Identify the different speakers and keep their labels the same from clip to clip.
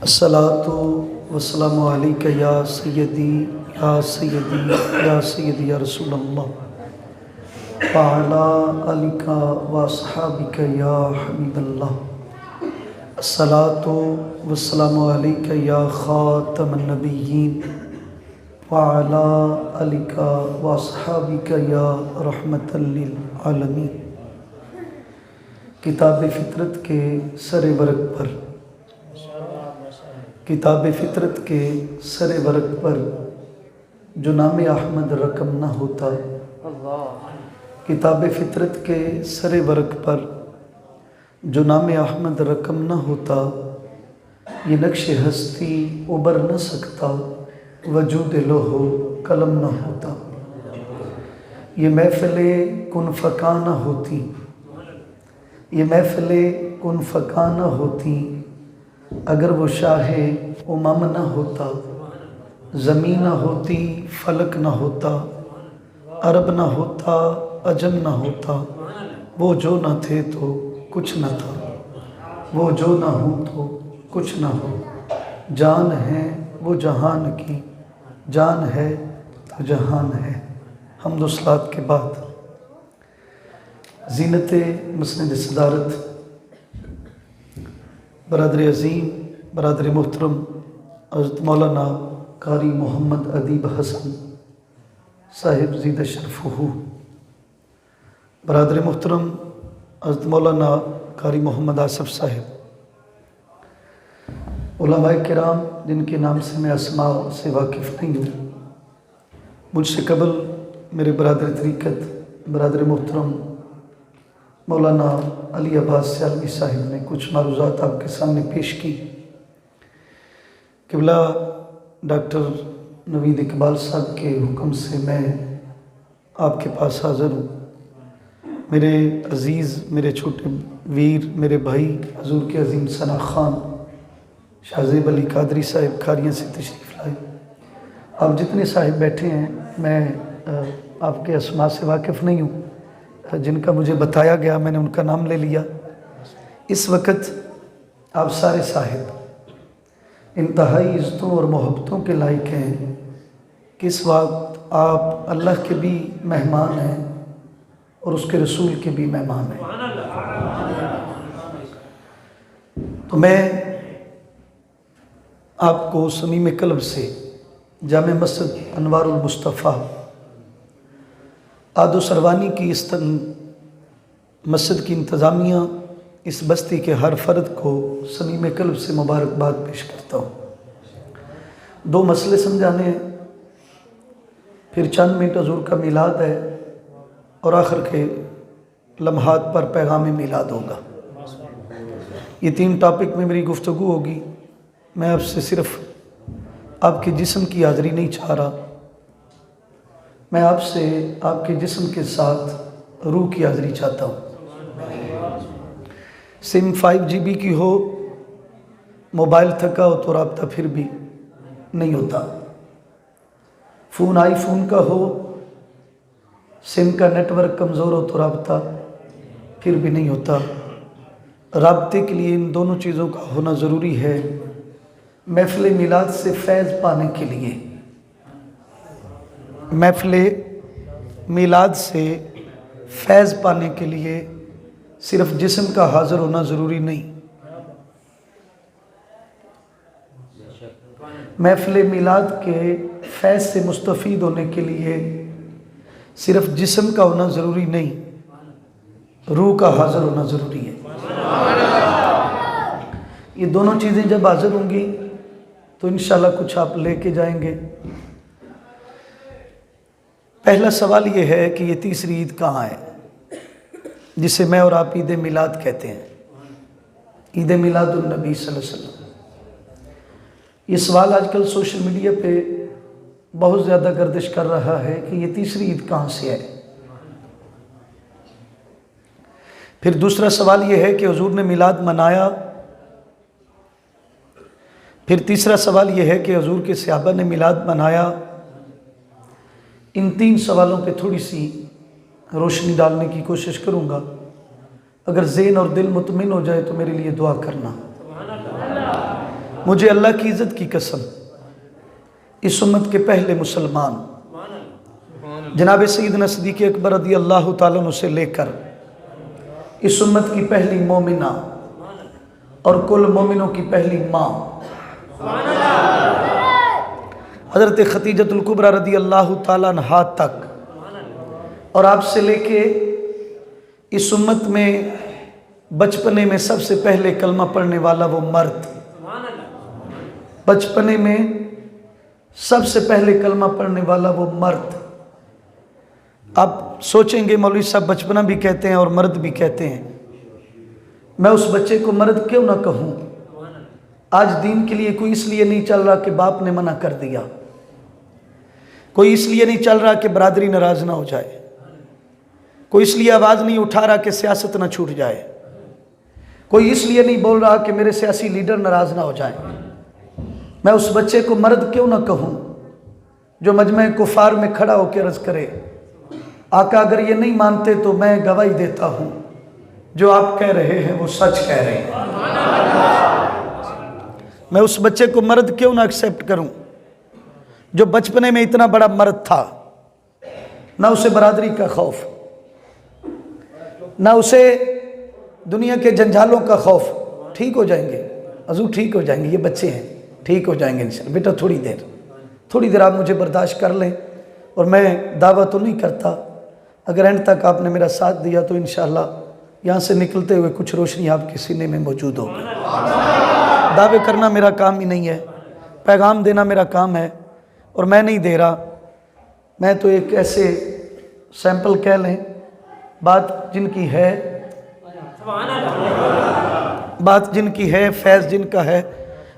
Speaker 1: अस्सलातु वस्सलामु अलैका या सय्यदी या सय्यदी या सय्यदी या रसूलल्लाह व अला आलिका व अस्हाबिका या हबीबल्लाह। अस्सलातु वस्सलामु अलैका या खातमन नबिय्यीन व अला आलिका व अस्हाबिका या रहमतल लिल आलमीन। किताब फितरत के सरे वर्क पर किताब फितरत के सरे वर्क पर जो नाम अहमद रकम न होता, किताब फितरत के सरे वर्क पर जो नाम अहमद रकम न होता, ये नक्श हस्ती उबर न सकता, वजूद लोहो कलम न होता। ये महफिले कुन फ़का न होती, ये महफिले कुन फ़का न होती, अगर वो शाहे उमम न होता। ज़मीन न होती, फलक न होता, अरब न होता, अजम न होता। वो जो न थे तो कुछ न था, वो जो न हो तो कुछ न हो। जान है वो जहान की, जान है तो जहान है। हम्दुस्सलात के बाद ज़ीनत मस्जिद सदारत बरादर अज़ीम, बरादर मोहतरम हज़रत मौलाना कारी मोहम्मद अदीब हसन साहिब ज़ीद शरफ़हू, बरादर मोहतरम हज़रत मौलाना कारी मोहम्मद आसफ़ साहिब, उलमाए किराम जिनके नाम से मैं अस्मा से वाकिफ़ नहीं हूँ। मुझसे कबल मेरे बरादर तरीक़त बरादर मोहतरम मौलाना अली अब्बास सियालवी साहिब ने कुछ मारूज़ात आपके सामने पेश की। क़िबला डॉक्टर नवीद इकबाल साहब के हुक्म से मैं आपके पास हाज़िर हूँ। मेरे अज़ीज़, मेरे छोटे वीर, मेरे भाई हज़ूर के अज़ीम सना ख़ान शाहज़ेब अली कादरी साहिब खारियाँ से तशरीफ़ लाए। आप जितने साहिब बैठे हैं, मैं आपके अस्मा से वाकिफ़ नहीं हूँ, जिनका मुझे बताया गया मैंने उनका नाम ले लिया। इस वक्त आप सारे साहिब इंतहाई इज़्ज़तों और मोहब्बतों के लायक हैं कि इस वक्त आप अल्लाह के भी मेहमान हैं और उसके रसूल के भी मेहमान हैं। तो मैं आपको समीम कल्ब से जामे मस्जिद अनवारुल मुस्तफ़ा आदो सरवानी की इस मस्जिद की इंतज़ामिया, इस बस्ती के हर फ़र्द को समीम कल्ब से मुबारकबाद पेश करता हूँ। दो मसले समझाने हैं, फिर चंद मिनट हज़ूर का मिलाद है और आखिर के लम्हात पर पैगाम मिलाद होगा। ये तीन टॉपिक में मेरी गुफ्तगू होगी। मैं आपसे सिर्फ़ आपके जिस्म की हाज़िरी नहीं चाह रहा, मैं आपसे आपके जिस्म के साथ रूह की हाज़िरी चाहता हूँ। सिम 5GB की हो, मोबाइल थका हो तो रब्ता फिर भी नहीं होता। फ़ोन आईफोन का हो, सिम का नेटवर्क कमज़ोर हो तो रब्ता फिर भी नहीं होता। रब्ते के लिए इन दोनों चीज़ों का होना ज़रूरी है। महफ़िल मिलाद से फैज़ पाने के लिए, महफ़िल मिलाद से फैज़ पाने के लिए सिर्फ़ जिस्म का हाज़िर होना ज़रूरी नहीं। महफ़िल मिलाद के फैज़ से मुस्तफ़ीद होने के लिए सिर्फ़ जिस्म का होना ज़रूरी नहीं, रूह का हाज़िर होना ज़रूरी है। ये दोनों चीज़ें जब हाज़िर होंगी तो इंशाअल्लाह कुछ आप लेके जाएंगे। पहला सवाल ये है कि ये तीसरी ईद कहाँ है, जिसे मैं और आप ईद मिलाद कहते हैं, ईद मिलादुन नबी सल्लल्लाहु अलैहि वसल्लम। ये सवाल आजकल सोशल मीडिया पे बहुत ज़्यादा गर्दिश कर रहा है कि ये तीसरी ईद कहाँ से है। फिर दूसरा सवाल ये है कि हुजूर ने मिलाद मनाया। फिर तीसरा सवाल ये है कि हुजूर के सहाबा ने मिलाद मनाया। इन तीन सवालों पे थोड़ी सी रोशनी डालने की कोशिश करूँगा। अगर ज़हन और दिल मुतमिन हो जाए तो मेरे लिए दुआ करना। मुझे अल्लाह की इज़्ज़त की कसम इस उम्मत के पहले मुसलमान जनाब सैयदना सिद्दीक़ अकबर रज़ी अल्लाह ताला अन्हु से लेकर इस उम्मत की पहली मोमिना और कुल मोमिनों की पहली माँ हज़रत खतीजतुल कुबरा रज़ी अल्लाह ताला अन्हा तक और आपसे लेके इस उम्मत में बचपने में सबसे पहले कलमा पढ़ने वाला वो मर्द, बचपने में सबसे पहले कलमा पढ़ने वाला वो मर्द। आप सोचेंगे मौलवी साहब बचपना भी कहते हैं और मर्द भी कहते हैं, मैं उस बच्चे को मर्द क्यों ना कहूँ। आज दीन के लिए कोई इसलिए नहीं चल रहा कि बाप ने मना कर दिया, कोई इसलिए नहीं चल रहा कि बरादरी नाराज ना हो जाए, कोई इसलिए आवाज़ नहीं उठा रहा कि सियासत ना छूट जाए, कोई इसलिए नहीं बोल रहा कि मेरे सियासी लीडर नाराज ना हो जाए। मैं उस बच्चे को मर्द क्यों ना कहूँ जो मजमे कुफार में खड़ा होकर अर्ज करे, आका अगर ये नहीं मानते तो मैं गवाही देता हूँ जो आप कह रहे हैं वो सच कह रहे हैं। मैं उस बच्चे को मर्द क्यों ना एक्सेप्ट करूँ जो बचपने में इतना बड़ा मर्द था, ना उसे बरादरी का खौफ, ना उसे दुनिया के जंजालों का खौफ। ठीक हो जाएंगे हजूर, ठीक हो जाएंगे, ये बच्चे हैं, ठीक हो जाएंगे इंशाल्लाह। बेटा थोड़ी देर आप मुझे बर्दाश्त कर लें। और मैं दावा तो नहीं करता, अगर एंड तक आपने मेरा साथ दिया तो इंशाल्लाह यहाँ से निकलते हुए कुछ रोशनी आपके सीने में मौजूद होगी। दावे करना मेरा काम ही नहीं है, पैगाम देना मेरा काम है और मैं नहीं दे रहा। मैं तो एक ऐसे सैंपल कह लें, बात जिनकी है, बात जिनकी है, फैज़ जिनका है,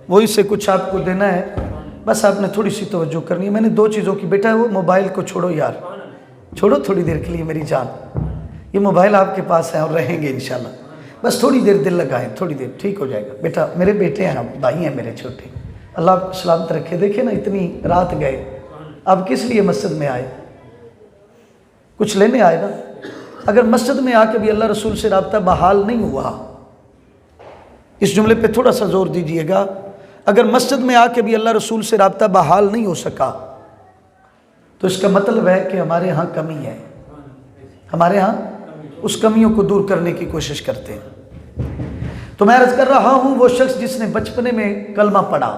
Speaker 1: वही से कुछ आपको देना है। बस आपने थोड़ी सी तवज्जो करनी है। मैंने दो चीज़ों की, बेटा वो मोबाइल को छोड़ो यार, छोड़ो थोड़ी देर के लिए मेरी जान, ये मोबाइल आपके पास है और रहेंगे इंशाल्लाह। बस थोड़ी देर दिल लगाएं, थोड़ी देर ठीक हो जाएगा। बेटा मेरे बेटे हैं, भाई हैं मेरे छोटे, अल्लाह आपको सलामत रखे। देखे ना इतनी रात गए, अब किस लिए मस्जिद में आए, कुछ लेने आए ना। अगर मस्जिद में आके भी अल्लाह रसूल से राब्ता बहाल नहीं हुआ, इस जुमले पे थोड़ा सा जोर दीजिएगा, अगर मस्जिद में आके भी अल्लाह रसूल से राब्ता बहाल नहीं हो सका तो इसका मतलब है कि हमारे यहाँ कमी है, हमारे यहाँ उस कमियों को दूर करने की कोशिश करते हैं। तो मैं अर्ज कर रहा हूँ, वो शख्स जिसने बचपने में कलमा पढ़ा,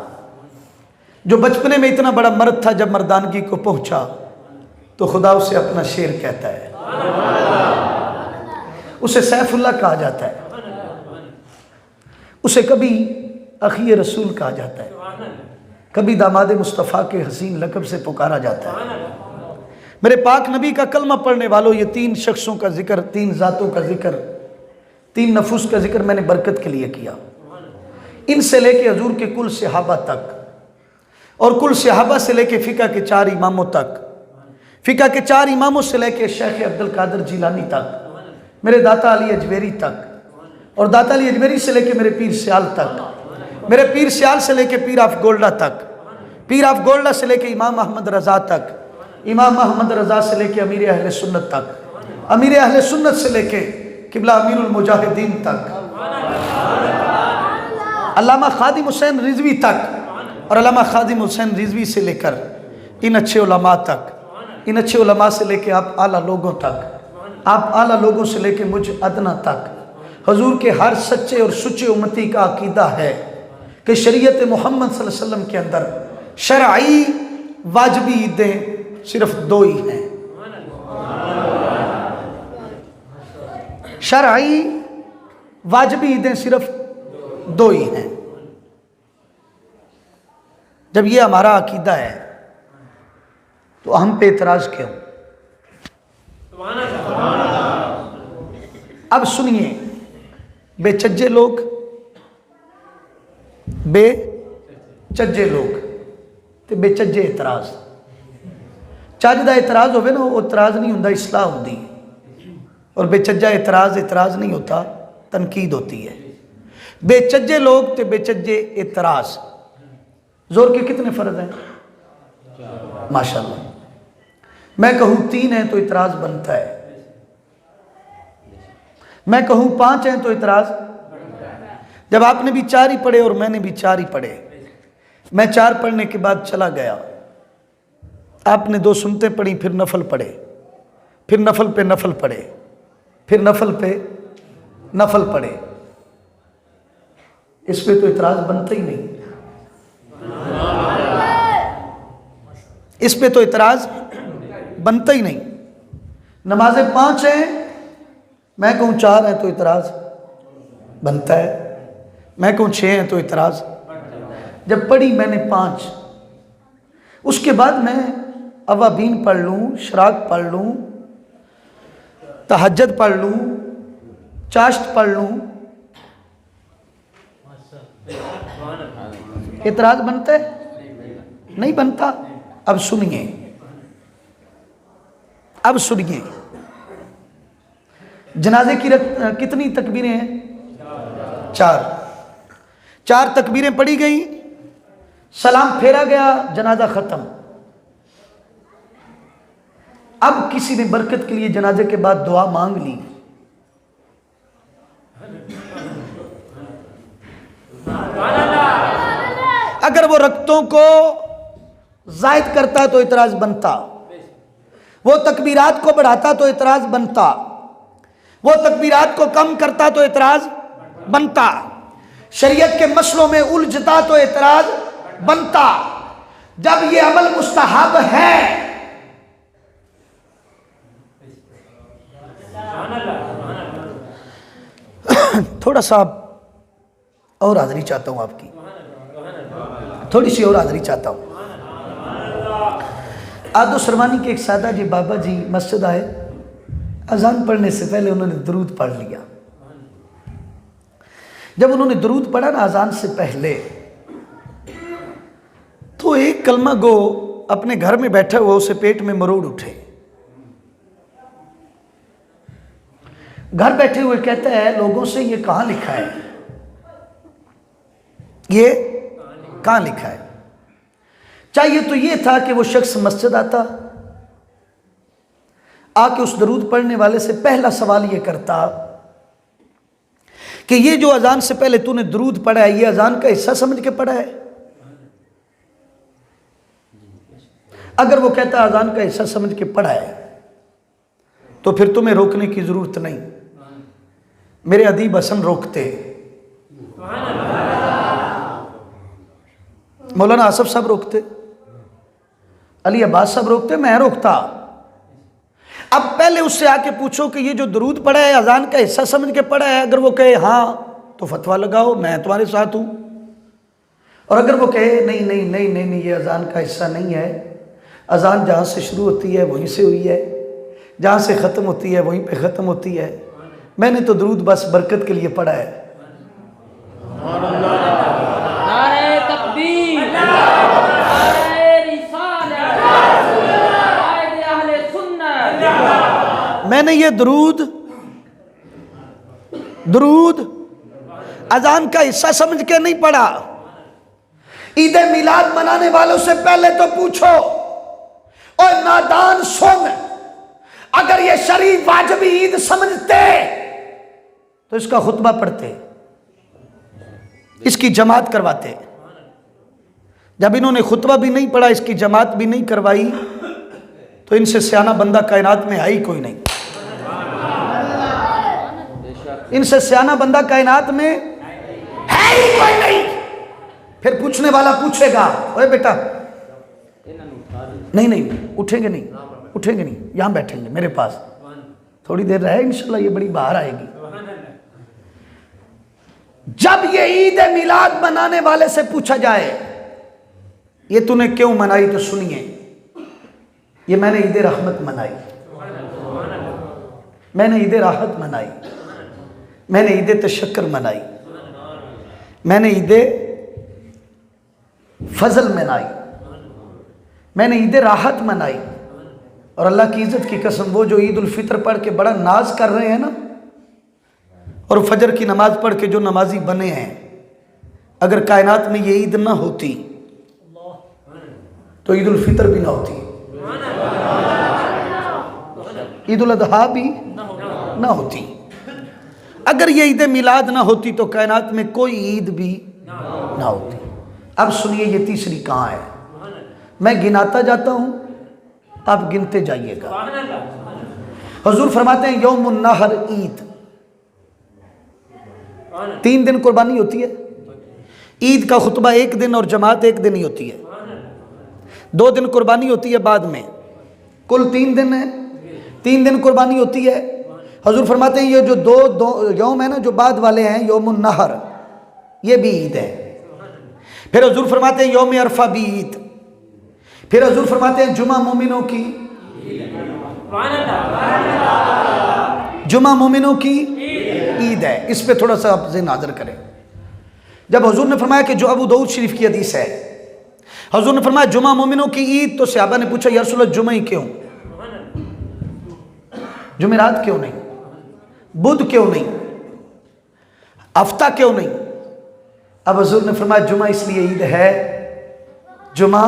Speaker 1: जो बचपने में इतना बड़ा मर्द था, जब मर्दानगी को पहुँचा तो खुदा उसे अपना शेर कहता है, उसे सैफुल्लाह कहा जाता है, उसे कभी अखी रसूल कहा जाता है, कभी दामाद मुस्तफ़ा के हसीन लक़ब से पुकारा जाता है। मेरे पाक नबी का कलमा पढ़ने वालों, ये तीन शख्सों का जिक्र, तीन ज़ातों का जिक्र, तीन नफूस का जिक्र मैंने बरकत के लिए किया। इनसे लेके हजूर के कुल सहाबा तक और कुल सहाबा से लेके फ़िक़ह के 4 इमामों तक, फ़िक़ह के 4 इमामों से लेके शेख अब्दुल कादिर जिलानी तक, मेरे दाता अली अजमेरी तक, और दाता अली अजमेरी से लेके मेरे पीर सियाल तक, मेरे पीर सियाल से लेके पीर ऑफ गोल्डा तक, पीर ऑफ गोल्डा से लेके इमाम अहमद रज़ा तक, इमाम अहमद रज़ा से लेके अमीर अहले सुन्नत तक, अमीर अहले सुन्नत से लेके किबला अमीरुल मुजाहिदीन तक, अल्लामा खादिम हुसैन रिजवी तक, और अल्लामा खादिम हुसैन रिजवी से लेकर इन अच्छे उलमा तक, इन अच्छे उलमा से लेके आप आला लोगों तक, आप आला लोगों से लेके मुझ अदना तक, हजूर के हर सच्चे और सुच्चे उम्मती का अकीदा है कि शरीयत मोहम्मद सल्लल्लाहु अलैहि वसल्लम के अंदर शरई वाजिबी ईदें सिर्फ 2 ही हैं। शरई वाजिबी ईदें सिर्फ 2 ही हैं। जब ये हमारा अकीदा है तो हम पे एतराज क्यों? अब सुनिए, बेचज्जे लोग, बेचज्जे लोग ते बेचज्जे एतराज, ਚੱਜ ਦਾ एतराज होवे ना, वो एतराज नहीं होता, इसलाह होती, और बेचज्जा एतराज नहीं होता, तनकीद होती है। बेचज्जे लोग ते बेचज्जे एतराज, जोर के कितने फ़र्ज हैं? माशाल्लाह। मैं कहूँ 3 हैं तो एतराज बनता है, मैं कहूँ 5 हैं तो एतराज, जब आपने भी 4 ही पढ़े और मैंने भी 4 ही पढ़े मैं 4 पढ़ने के बाद चला गया। आपने 2 सुनते पढ़ी, फिर नफल पढ़े, फिर नफल पे नफल पढ़े, फिर नफल पे नफल पढ़े। इस पे तो इतराज बनता ही नहीं, इस पे तो इतराज बनता ही नहीं। नमाजें 5 हैं, मैं कहूँ 4 हैं तो इतराज बनता है, मैं कहूँ 6 हैं तो इतराज। जब पढ़ी मैंने 5, उसके बाद मैं अवाबीन पढ़ लूँ, शराक पढ़ लूँ, तहज्जुद पढ़ लूँ, चाश्त पढ़ लूँ, इतराज बनता है? नहीं बनता। अब सुनिए, अब सुनिए, जनाजे की कितनी तकबीरें हैं? 4 तकबीरें पढ़ी गई, सलाम फेरा गया, जनाजा खत्म। अब किसी ने बरकत के लिए जनाजे के बाद दुआ मांग ली, अगर वो रकतों को जायद करता तो इतराज बनता, वो तकबीरात को बढ़ाता तो इतराज बनता, वो तकबीरात को कम करता तो इतराज बनता, शरीयत के मसलों में उलझता तो इतराज बनता। जब ये अमल मुस्तहब है, थोड़ा सा और हाजिरी चाहता हूं आपकी, थोड़ी सी और हाजिरी चाहता हूं। आदो सरवानी के एक सादा जी बाबा जी मस्जिद आए, अजान पढ़ने से पहले उन्होंने दरूद पढ़ लिया। जब उन्होंने दरूद पढ़ा ना अजान से पहले, तो एक कलमा गो अपने घर में बैठा हुआ उसे पेट में मरोड़ उठे। घर बैठे हुए कहता है लोगों से, ये कहां लिखा है, ये कहां लिखा है? चाहिए तो ये था कि वो शख्स मस्जिद आता, आके उस दरूद पढ़ने वाले से पहला सवाल ये करता कि ये जो अजान से पहले तूने दरूद पढ़ा है, ये अजान का हिस्सा समझ के पढ़ा है? अगर वो कहता अजान का हिस्सा समझ के पढ़ा है तो फिर तुम्हें रोकने की जरूरत नहीं। मेरे अदीब हसन रोकते, मौलाना आसफ साहब रोकते, अली अब्बास साहब रोकते, मैं रोकता। अब पहले उससे आके पूछो कि ये जो दरूद पढ़ा है अजान का हिस्सा समझ के पढ़ा है? अगर वो कहे हाँ तो फतवा लगाओ, मैं तुम्हारे साथ हूं। और अगर वो कहे नहीं नहीं नहीं नहीं नहीं, ये अजान का हिस्सा नहीं है, अजान जहाँ से शुरू होती है वहीं से हुई है, जहाँ से ख़त्म होती है वहीं पे ख़त्म होती है, मैंने तो दरूद बस बरकत के लिए पढ़ा है।
Speaker 2: नारे तकबीर, नारे रिसालत, कायदे अहले सुन्नत।
Speaker 1: मैंने ये दरूद अजान का हिस्सा समझ के नहीं पढ़ा। ईद मिलाद मनाने वालों से पहले तो पूछो, और नादान सुन, अगर ये शरीफ वाजिबी ईद समझते तो इसका खुतबा पढ़ते, इसकी जमात करवाते। जब इन्होंने खुतबा भी नहीं पढ़ा, इसकी जमात भी नहीं करवाई, तो इनसे सियाना बंदा कायनात में है ही कोई नहीं। इनसे सियाना बंदा कायनात में है ही कोई नहीं। फिर पूछने वाला पूछेगा, ओए बेटा, नहीं नहीं उठेंगे नहीं, उठेंगे नहीं, यहां बैठेंगे मेरे पास, थोड़ी देर रहे, इंशाल्लाह ये बड़ी बाहर आएगी। जब ये ईद मिलाद मनाने वाले से पूछा जाए ये तूने क्यों मनाई, तो सुनिए, ये मैंने ईद रहमत मनाई, मैंने ईद राहत मनाई, मैंने ईद तशक्कर मनाई, मैंने ईद फजल मनाई, मैंने ईद राहत मनाई। और अल्लाह की इज्जत की कसम, वो जो ईद उल फितर पढ़ के बड़ा नाज कर रहे हैं ना, और फजर की नमाज पढ़ के जो नमाजी बने हैं, अगर कायनात में ये ईद ना होती तो ईद उल फितर भी ना होती, ईद उल अदहा भी ना होती। अगर ये ईद मिलाद ना होती तो कायनात में कोई ईद भी ना होती। अब सुनिए ये तीसरी कहाँ है, मैं गिनाता जाता हूँ, आप गिनते जाइएगा। हुजूर फरमाते हैं यौमुन नहर ईद, 3 दिन कुर्बानी होती है। ईद का खुतबा 1 दिन और जमात 1 दिन ही होती है, 2 दिन कुर्बानी होती है बाद में, कुल 3 दिन है, 3 दिन कुर्बानी होती है। हुजूर फरमाते हैं ये जो दो यौम है ना, जो बाद वाले हैं, यौमुन नहर, ये भी ईद है। फिर हुजूर फरमाते हैं यौम अरफा भी ईद। फिर हुजूर फरमाते हैं जुमा मोमिनों की, जुमा मोमिनों की ईद है। इस पे थोड़ा सा आप ज़हन हाज़िर करें। जब हुजूर ने फरमाया कि जो अबू दाऊद शरीफ की हदीस है, हुजूर ने फरमाया जुमा मोमिनों की ईद, तो सहाबा ने पूछा या रसूल अल्लाह जुमा ही क्यों, जुमेरात क्यों नहीं, बुध क्यों नहीं, हफ्ता क्यों नहीं? अब हुजूर ने फरमाया जुमा इसलिए ईद है, जुमा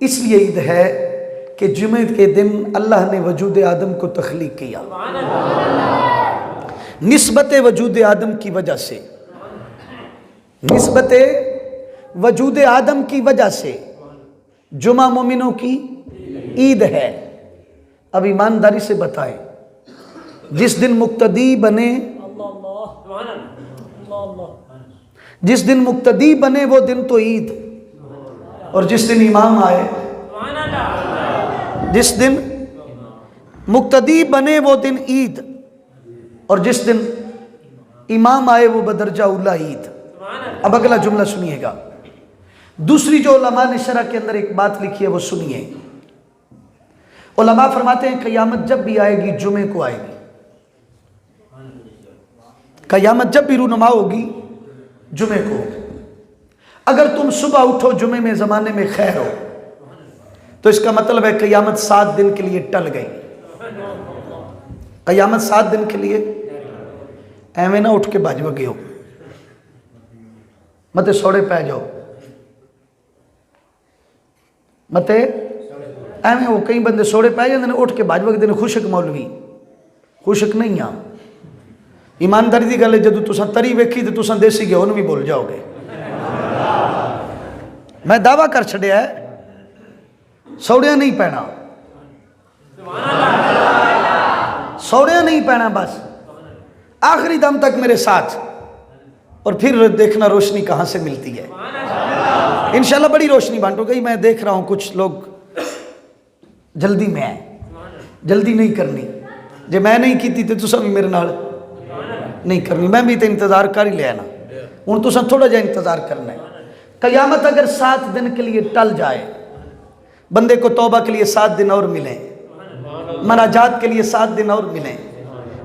Speaker 1: इसलिए ईद है कि जुमे के दिन अल्लाह ने वजूद आदम को तख्लीक किया, निस्बत वजूद आदम की वजह से, निस्बत वजूद आदम की वजह से जुमा मोमिनों की ईद है। अब ईमानदारी से बताएं, जिस दिन मुक्तदी बने, जिस दिन मुक्तदी बने वो दिन तो ईद, और जिस दिन इमाम आए, जिस दिन मुक्तदी बने वो दिन ईद, और जिस दिन इमाम आए वो बदरजा उला ईद। अब अगला जुमला सुनिएगा। दूसरी जो उलमा ने शरह के अंदर एक बात लिखी है वो सुनिए। उलमा फरमाते हैं क़यामत जब भी आएगी जुमे को आएगी, क़यामत जब भी रूनुमा होगी जुमे को। अगर तुम सुबह उठो जुमे में ज़माने में खैर हो, तो इसका मतलब है क़यामत 7 दिन के लिए टल गई। क़यामत 7 दिन के लिए एवं ना उठ के भज वगे हो, मत सौड़े पै जाओ, मत एवं हो। कई बंदे सौड़े पै जाते हैं, उठ के भज वगदे ने, खुशक मौलवी, खुशक नहीं आ। ईमानदारी की गल है, जो तुसा तरी वेखी तो तुसा देसी घ्यो भी भूल जाओगे। मैं दावा कर छड़िया है, सौड़िया नहीं पैना, सौड़िया नहीं पैना, बस आखिरी दम तक मेरे साथ, और फिर देखना रोशनी कहाँ से मिलती है। इंशाल्लाह बड़ी रोशनी बांटो गई। मैं देख रहा हूँ कुछ लोग जल्दी में है, जल्दी नहीं करनी। जे मैं नहीं की तो तुसा भी मेरे नाल नहीं करनी, मैं भी तो इंतज़ार कर ही लिया ना। हूँ तुसा थोड़ा जा इंतज़ार करना है। क़यामत अगर 7 दिन के लिए टल जाए, बंदे को तौबा के लिए 7 दिन और मिले, मनाजात के लिए 7 दिन और मिले,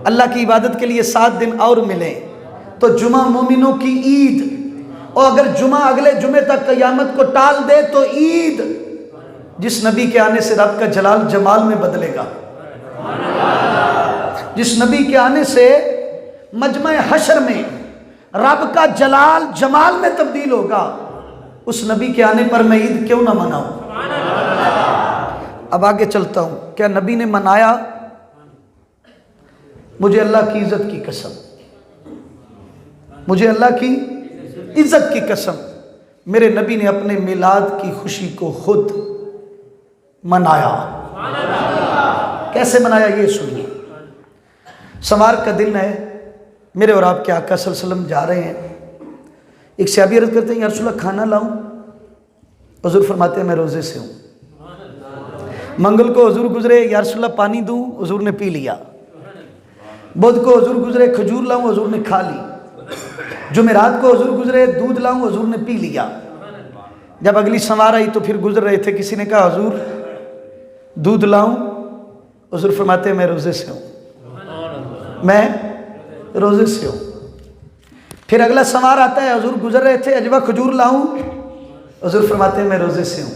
Speaker 1: अल्लाह की इबादत के लिए 7 दिन और मिले, तो जुमा मोमिनों की ईद। और अगर जुमा अगले जुमे तक क़यामत को टाल दे तो ईद, जिस नबी के आने से रब का जलाल जमाल में बदलेगा, जिस नबी के आने से मजमा हशर में रब का जलाल जमाल में तब्दील होगा, उस नबी के आने पर मैं ईद क्यों ना मनाऊं। अब आगे चलता हूं। क्या नबी ने मनाया? मुझे अल्लाह की इज्जत की कसम, मुझे अल्लाह की इज्जत की कसम, मेरे नबी ने अपने मिलाद की खुशी को खुद मनाया। कैसे मनाया ये सुनिए। समार का दिन है, मेरे और आपके आका सल्लल्लाहु अलैहि वसल्लम जा रहे हैं। एक सहाबी अर्ज़ करते हैं या रसूल अल्लाह खाना लाऊं? हुज़ूर फरमाते हैं मैं रोज़े से हूँ। मंगल को हुज़ूर गुजरे, या रसूल अल्लाह पानी दूं? हुज़ूर ने पी लिया। बुध को हुज़ूर गुजरे, खजूर लाऊं? हुज़ूर ने खा ली। जुमेरात को हुज़ूर गुजरे, दूध लाऊं? हुज़ूर ने पी लिया। जब अगली संवार आई तो फिर गुजर रहे थे, किसी ने कहा हुज़ूर दूध लाऊं? हुज़ूर फरमाते हैं मैं रोज़े से हूँ, मैं रोज़े से हूँ। फिर अगला संवार आता है, हुज़ूर गुजर रहे थे, अजवा खजूर लाऊं? हुज़ूर फरमाते हैं मैं रोज़े से हूँ।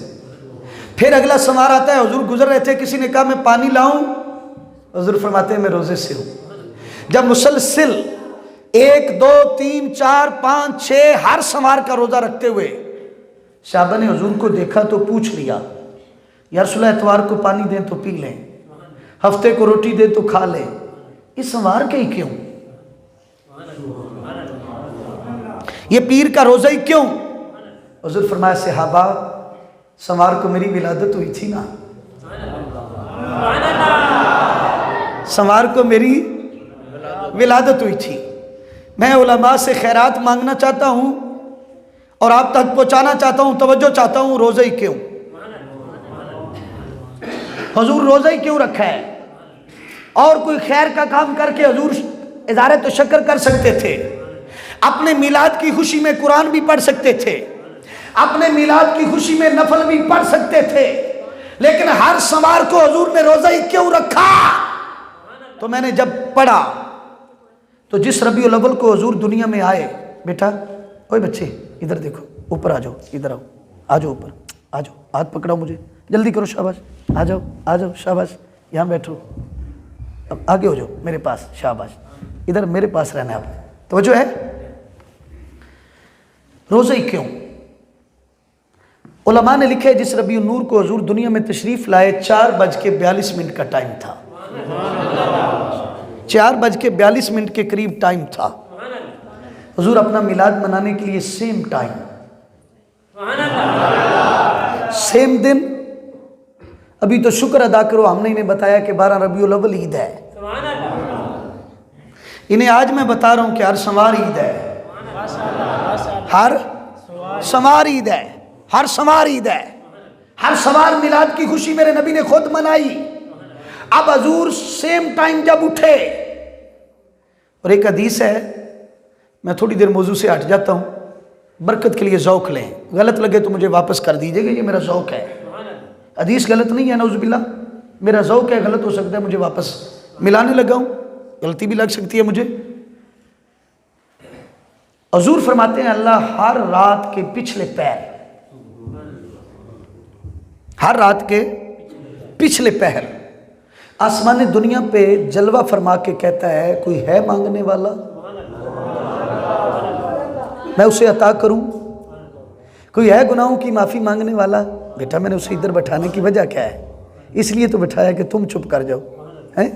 Speaker 1: फिर अगला संवार आता है, हुज़ूर गुजर रहे थे, किसी ने कहा मैं पानी लाऊं? हुज़ूर फरमाते हैं मैं रोज़े से हूँ। जब मुसलसिल 1 2 3 4 5 6 हर संवार का रोज़ा रखते हुए साहबा ने हुज़ूर को देखा तो पूछ लिया, या रसूल अल्लाह इतवार को पानी दें तो पी लें, हफ्ते को रोटी दें तो खा लें, इस संवार के ही क्यों? ये पीर का रोज़ा ही क्यों? हुजूर फरमाया सहाबा संवार को मेरी विलादत हुई थी ना, संवार को मेरी विलादत हुई थी। मैं उलमा से खैरात मांगना चाहता हूँ और आप तक पहुँचाना चाहता हूँ, तवज्जो चाहता हूँ, रोज़ा ही क्यों? हुजूर रोज़ा ही क्यों रखा है? और कोई खैर का काम करके हुजूर इज़ारे तो शक्र कर सकते थे, अपने मिलाद की खुशी में कुरान भी पढ़ सकते थे, अपने मिलाद की खुशी में नफल भी पढ़ सकते थे, लेकिन हर संवार को हुजूर ने रोज़ा ही क्यों रखा? तो मैंने जब पढ़ा तो जिस रबीउल अव्वल को हुजूर दुनिया में आए, बेटा ओए बच्चे इधर देखो, ऊपर आ जाओ, इधर आओ, आ जाओ ऊपर, आ जाओ, हाथ पकड़ाओ मुझे, जल्दी करो, शाबाश, आ जाओ, शाबाश, यहाँ बैठो, अब आगे हो जाओ मेरे पास, शाबाश, इधर मेरे पास रहना है आप। तो जो है रोज़ा ही क्यों? उलमा ने लिखे जिस रबीउन नूर को हुजूर दुनिया में तशरीफ लाए 4:42 का टाइम था, 4:42 के करीब टाइम था। हुजूर अपना मिलाद मनाने के लिए सेम टाइम, सेम दिन। अभी तो शुक्र अदा करो, हमने इन्हें बताया कि 12 रबीउल अव्वल ईद है, इन्हें आज मैं बता रहा हूं कि हर संवार ईद है, हर संवार ईद है, हर संवार ईद है, हर संवार मिलाद की खुशी मेरे नबी ने खुद मनाई। अब हुजूर सेम टाइम जब उठे, और एक हदीस है, मैं थोड़ी देर मौजू से हट जाता हूं, बरकत के लिए ज़ौक़ लें, गलत लगे तो मुझे वापस कर दीजिएगा, ये मेरा ज़ौक़ है, हदीस गलत नहीं है नौज़ुबिल्लाह, मेरा ज़ौक़ है, गलत हो सकता है, मुझे वापस मिलाने लगा हूं, गलती भी लग सकती है मुझे। हुजूर फरमाते हैं अल्लाह हर रात के पिछले पहर, हर रात के पिछले पहर आसमान दुनिया पे जलवा फरमा के कहता है कोई है मांगने वाला, मैं उसे अता करूं, कोई है गुनाहों की माफ़ी मांगने वाला। बेटा मैंने उसे इधर बैठाने की वजह क्या है? इसलिए तो बैठाया कि तुम चुप कर जाओ, हैं?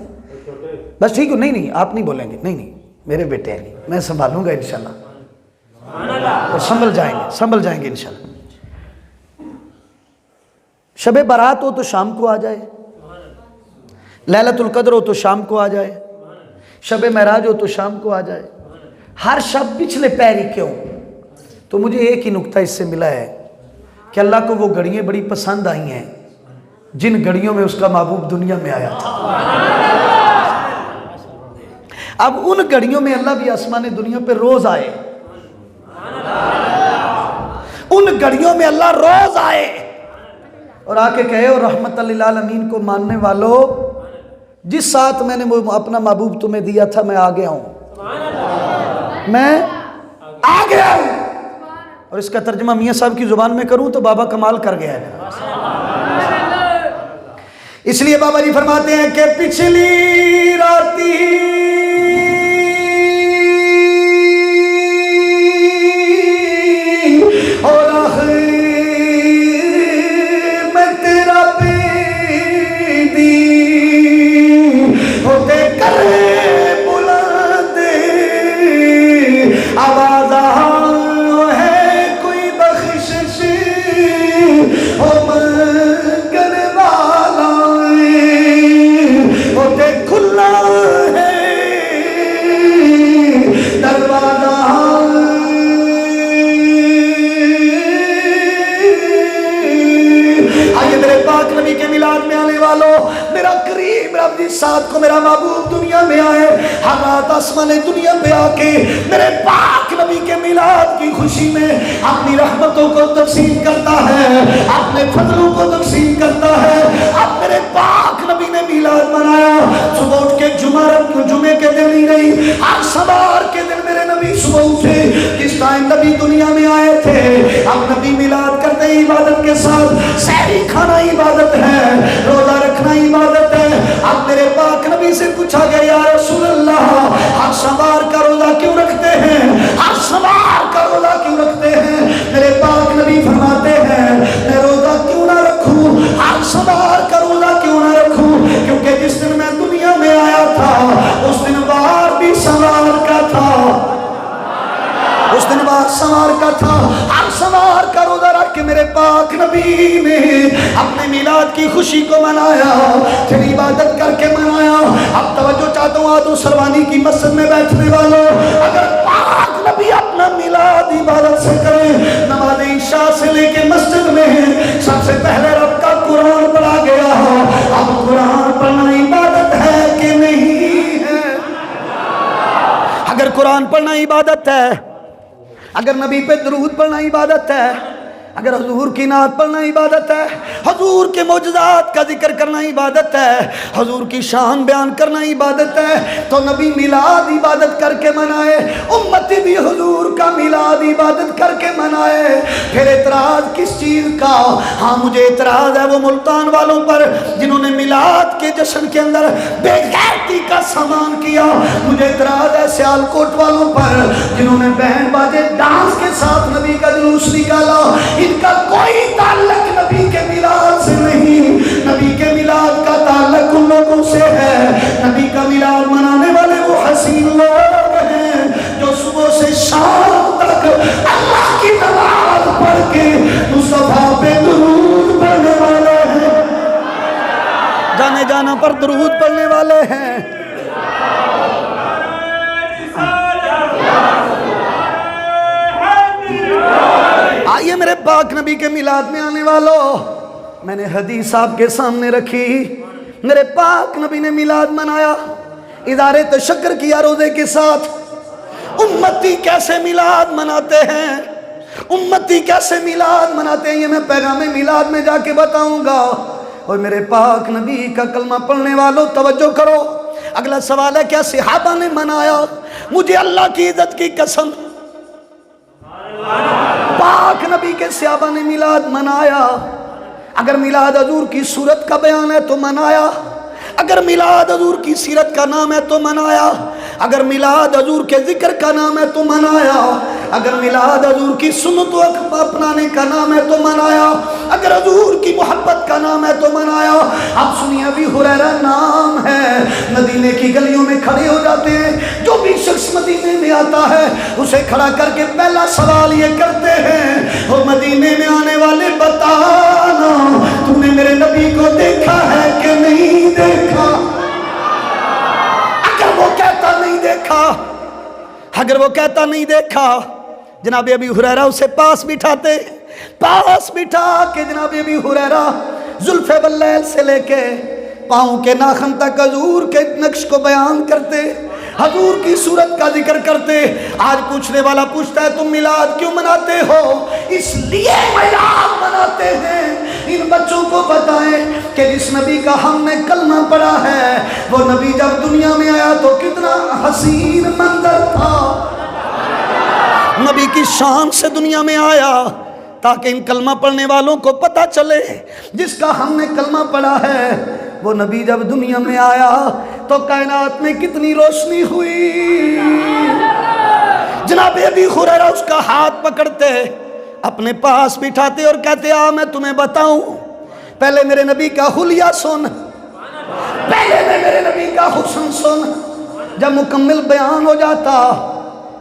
Speaker 1: बस ठीक हो, नहीं आप नहीं बोलेंगे, नहीं मेरे बेटे हैं, मैं संभालूंगा इंशाल्लाह, तो संभल जाएंगे इंशाल्लाह। शबे बारात हो तो शाम को आ जाए, लैलतुल कद्र हो तो शाम को आ जाए, शबे महराज हो तो शाम को आ जाए, हर शब पिछले पैर ही क्यों? तो मुझे एक ही नुक्ता इससे मिला है कि अल्लाह को वो घड़ियाँ बड़ी पसंद आई हैं जिन घड़ियों में उसका महबूब दुनिया में आया था। अब उन घड़ियों में अल्लाह भी आसमान दुनिया पे रोज आए, उन घड़ियों में अल्लाह रोज आए और आके कहे और रहमत लिल आलमीन को मानने वालों, जिस साथ मैंने अपना महबूब तुम्हें दिया था मैं आ गया हूं, मैं आ गया हूं। और इसका तर्जुमा मियां साहब की जुबान में करूं तो बाबा कमाल कर गया है। इसलिए बाबा जी फरमाते हैं कि पिछली राती और मैं तेरा बेदी होते करे बुलंद आवाज है कोई बख्शिश हो मंगने वाला होते खुला है दरवाजा। आइए मेरे पाक नबी के मिलाद में आने वालों, मेरा करीम रब जिस साथ को मेरा महबूब दुनिया में आए, हर रात आसमान दुनिया पे आके मेरे पाक नबी के मिलाद की खुशी में अपनी रहमतों को तकसीम करता है, अपने फजलों को तकसीम करता है। अब मेरे पाक नबी ने मिलाद मनाया, सुबह उठ के जुमे के दिन ही नहीं, हर सवार के दिन मेरे नबी सुबह उठे, जिस टाइम नबी दुनिया में आए थे। अब नबी मिलाद करते ही इबादत के साथ सहरी खाना इबादत है, रोजा रखना इबादत है। अब मेरे पाक नबी से पूछा गया या रसूल अल्लाह, हर सवार का रोजा क्यों रखते हैं, हर सवार का रोजा क्यों रखते हैं? मेरे पाक नबी फरमाते हैं मैं रोजा क्यों ना रखूं, हर सवार का रोजा क्यों ना रखूं? क्योंकि जिस दिन मैं दुनिया में आया था उस दिन बाहर भी सवार का था, उस दिन बाहर सवार का था, हर सवार का रोजा मेरे पाक नबी ने अपने मिलाद की खुशी को मनाया, फिर इबादत करके मनाया। अब तवज्जो चाहता हूँ आदो सरवानी की मस्जिद में बैठने वालों, अगर पाक नबी अपना मिलाद इबादत से करें, नमाज इशा से लेके मस्जिद में सबसे पहले रब का कुरान पढ़ा गया। अब कुरान पढ़ना इबादत है कि नहीं है? अगर कुरान पढ़ना इबादत है, अगर नबी पे दरूद पढ़ना इबादत है, अगर हुजूर की नात पढ़ना इबादत है, हुजूर के मौजज़ात का जिक्र करना इबादत है, हुजूर की शान बयान करना इबादत है, तो नबी मिलाद इबादत करके मनाए, उम्मती भी हुजूर का मिलाद इबादत करके मनाए। फिर एतराज़ किस चीज़ का? हाँ, मुझे एतराज़ है वो मुल्तान वालों पर जिन्होंने मिलाद के जश्न के अंदर बेगैरती का सामान किया। मुझे एतराज़ है सियालकोट वालों पर जिन्होंने बैंड बाजे डांस के साथ नबी का जुलूस निकाला। इनका कोई ताल्लुक नबी के मिलाद से नहीं, नबी के मिलाद का ताल्लुक उन लोगों से है। नबी का मिलाद मनाने वाले वो हसीन लोग हैं जो सुबह से शाम तक अल्लाह की नमाज पढ़ के मुस्तफा पे दुरूद पढ़ने वाले हैं, जाने जाना पर दुरूद पढ़ने वाले हैं। आइए मेरे पाक नबी के मिलाद में आने वालों, मैंने हदीस आपके सामने रखी। मेरे पाक नबी ने मिलाद मनाया, इदारे तशक्कर किया रोजे के साथ। उम्मती कैसे मिलाद मनाते हैं, उम्मती कैसे मिलाद मनाते हैं, ये मैं पैगाम मिलाद में जाके बताऊंगा। और मेरे पाक नबी का कलमा पढ़ने वालों तवज्जो करो। अगला सवाल है क्या सहाबा ने मनाया? मुझे अल्लाह की इज्जत की कसम, पाक नबी के सहाबा ने मिलाद मनाया। अगर मिलाद हजूर की सूरत का बयान है तो मनाया, अगर मिलाद हजूर की सीरत का नाम है तो मनाया, अगर मिलाद हजूर के जिक्र का नाम है तो मनाया, अगर मिलाद हजूर की सुन्नत अपनाने का नाम है तो मनाया, अगर हजूर की मोहब्बत का नाम है तो मनाया। आप सुनिए, अभी हुरैरा नाम है, मदीने की गलियों में खड़े हो जाते हैं। जो भी शख्स मदीने में आता है उसे खड़ा करके पहला सवाल ये करते हैं, और मदीने में आने वाले बताना तुमने मेरे नबी को देखा है कि नहीं देखा? अगर वो कहता नहीं देखा, अगर वो कहता नहीं देखा, जनाब अबी हुरैरा उसे पास बिठाते, पास बिठा के जनाब अबी हुरैरा जुल्फे बल्लैल से लेके पाँव के नाखन तक हजूर के नक्श को बयान करते, हजूर की सूरत का जिक्र करते। आज पूछने वाला पूछता है तुम मिलाद क्यों मनाते हो? इसलिए मिलाद मनाते हैं। इन बच्चों को बताएं कि जिस नबी का हमने कलमा पढ़ा है वो नबी जब दुनिया में आया तो कितना हसीन मंजर था। नबी की शान से दुनिया में आया ताकि इन कलमा पढ़ने वालों को पता चले जिसका हमने कलमा पढ़ा है वो नबी जब दुनिया में आया तो कायनात में कितनी रोशनी हुई। जनाब अबी हुरैरा उसका हाथ पकड़ते, अपने पास बिठाते और कहते आ मैं तुम्हें बताऊं, पहले मेरे नबी का हुलिया सुन, पहले मेरे नबी का हुस्न सुन। जब मुकम्मल बयान हो जाता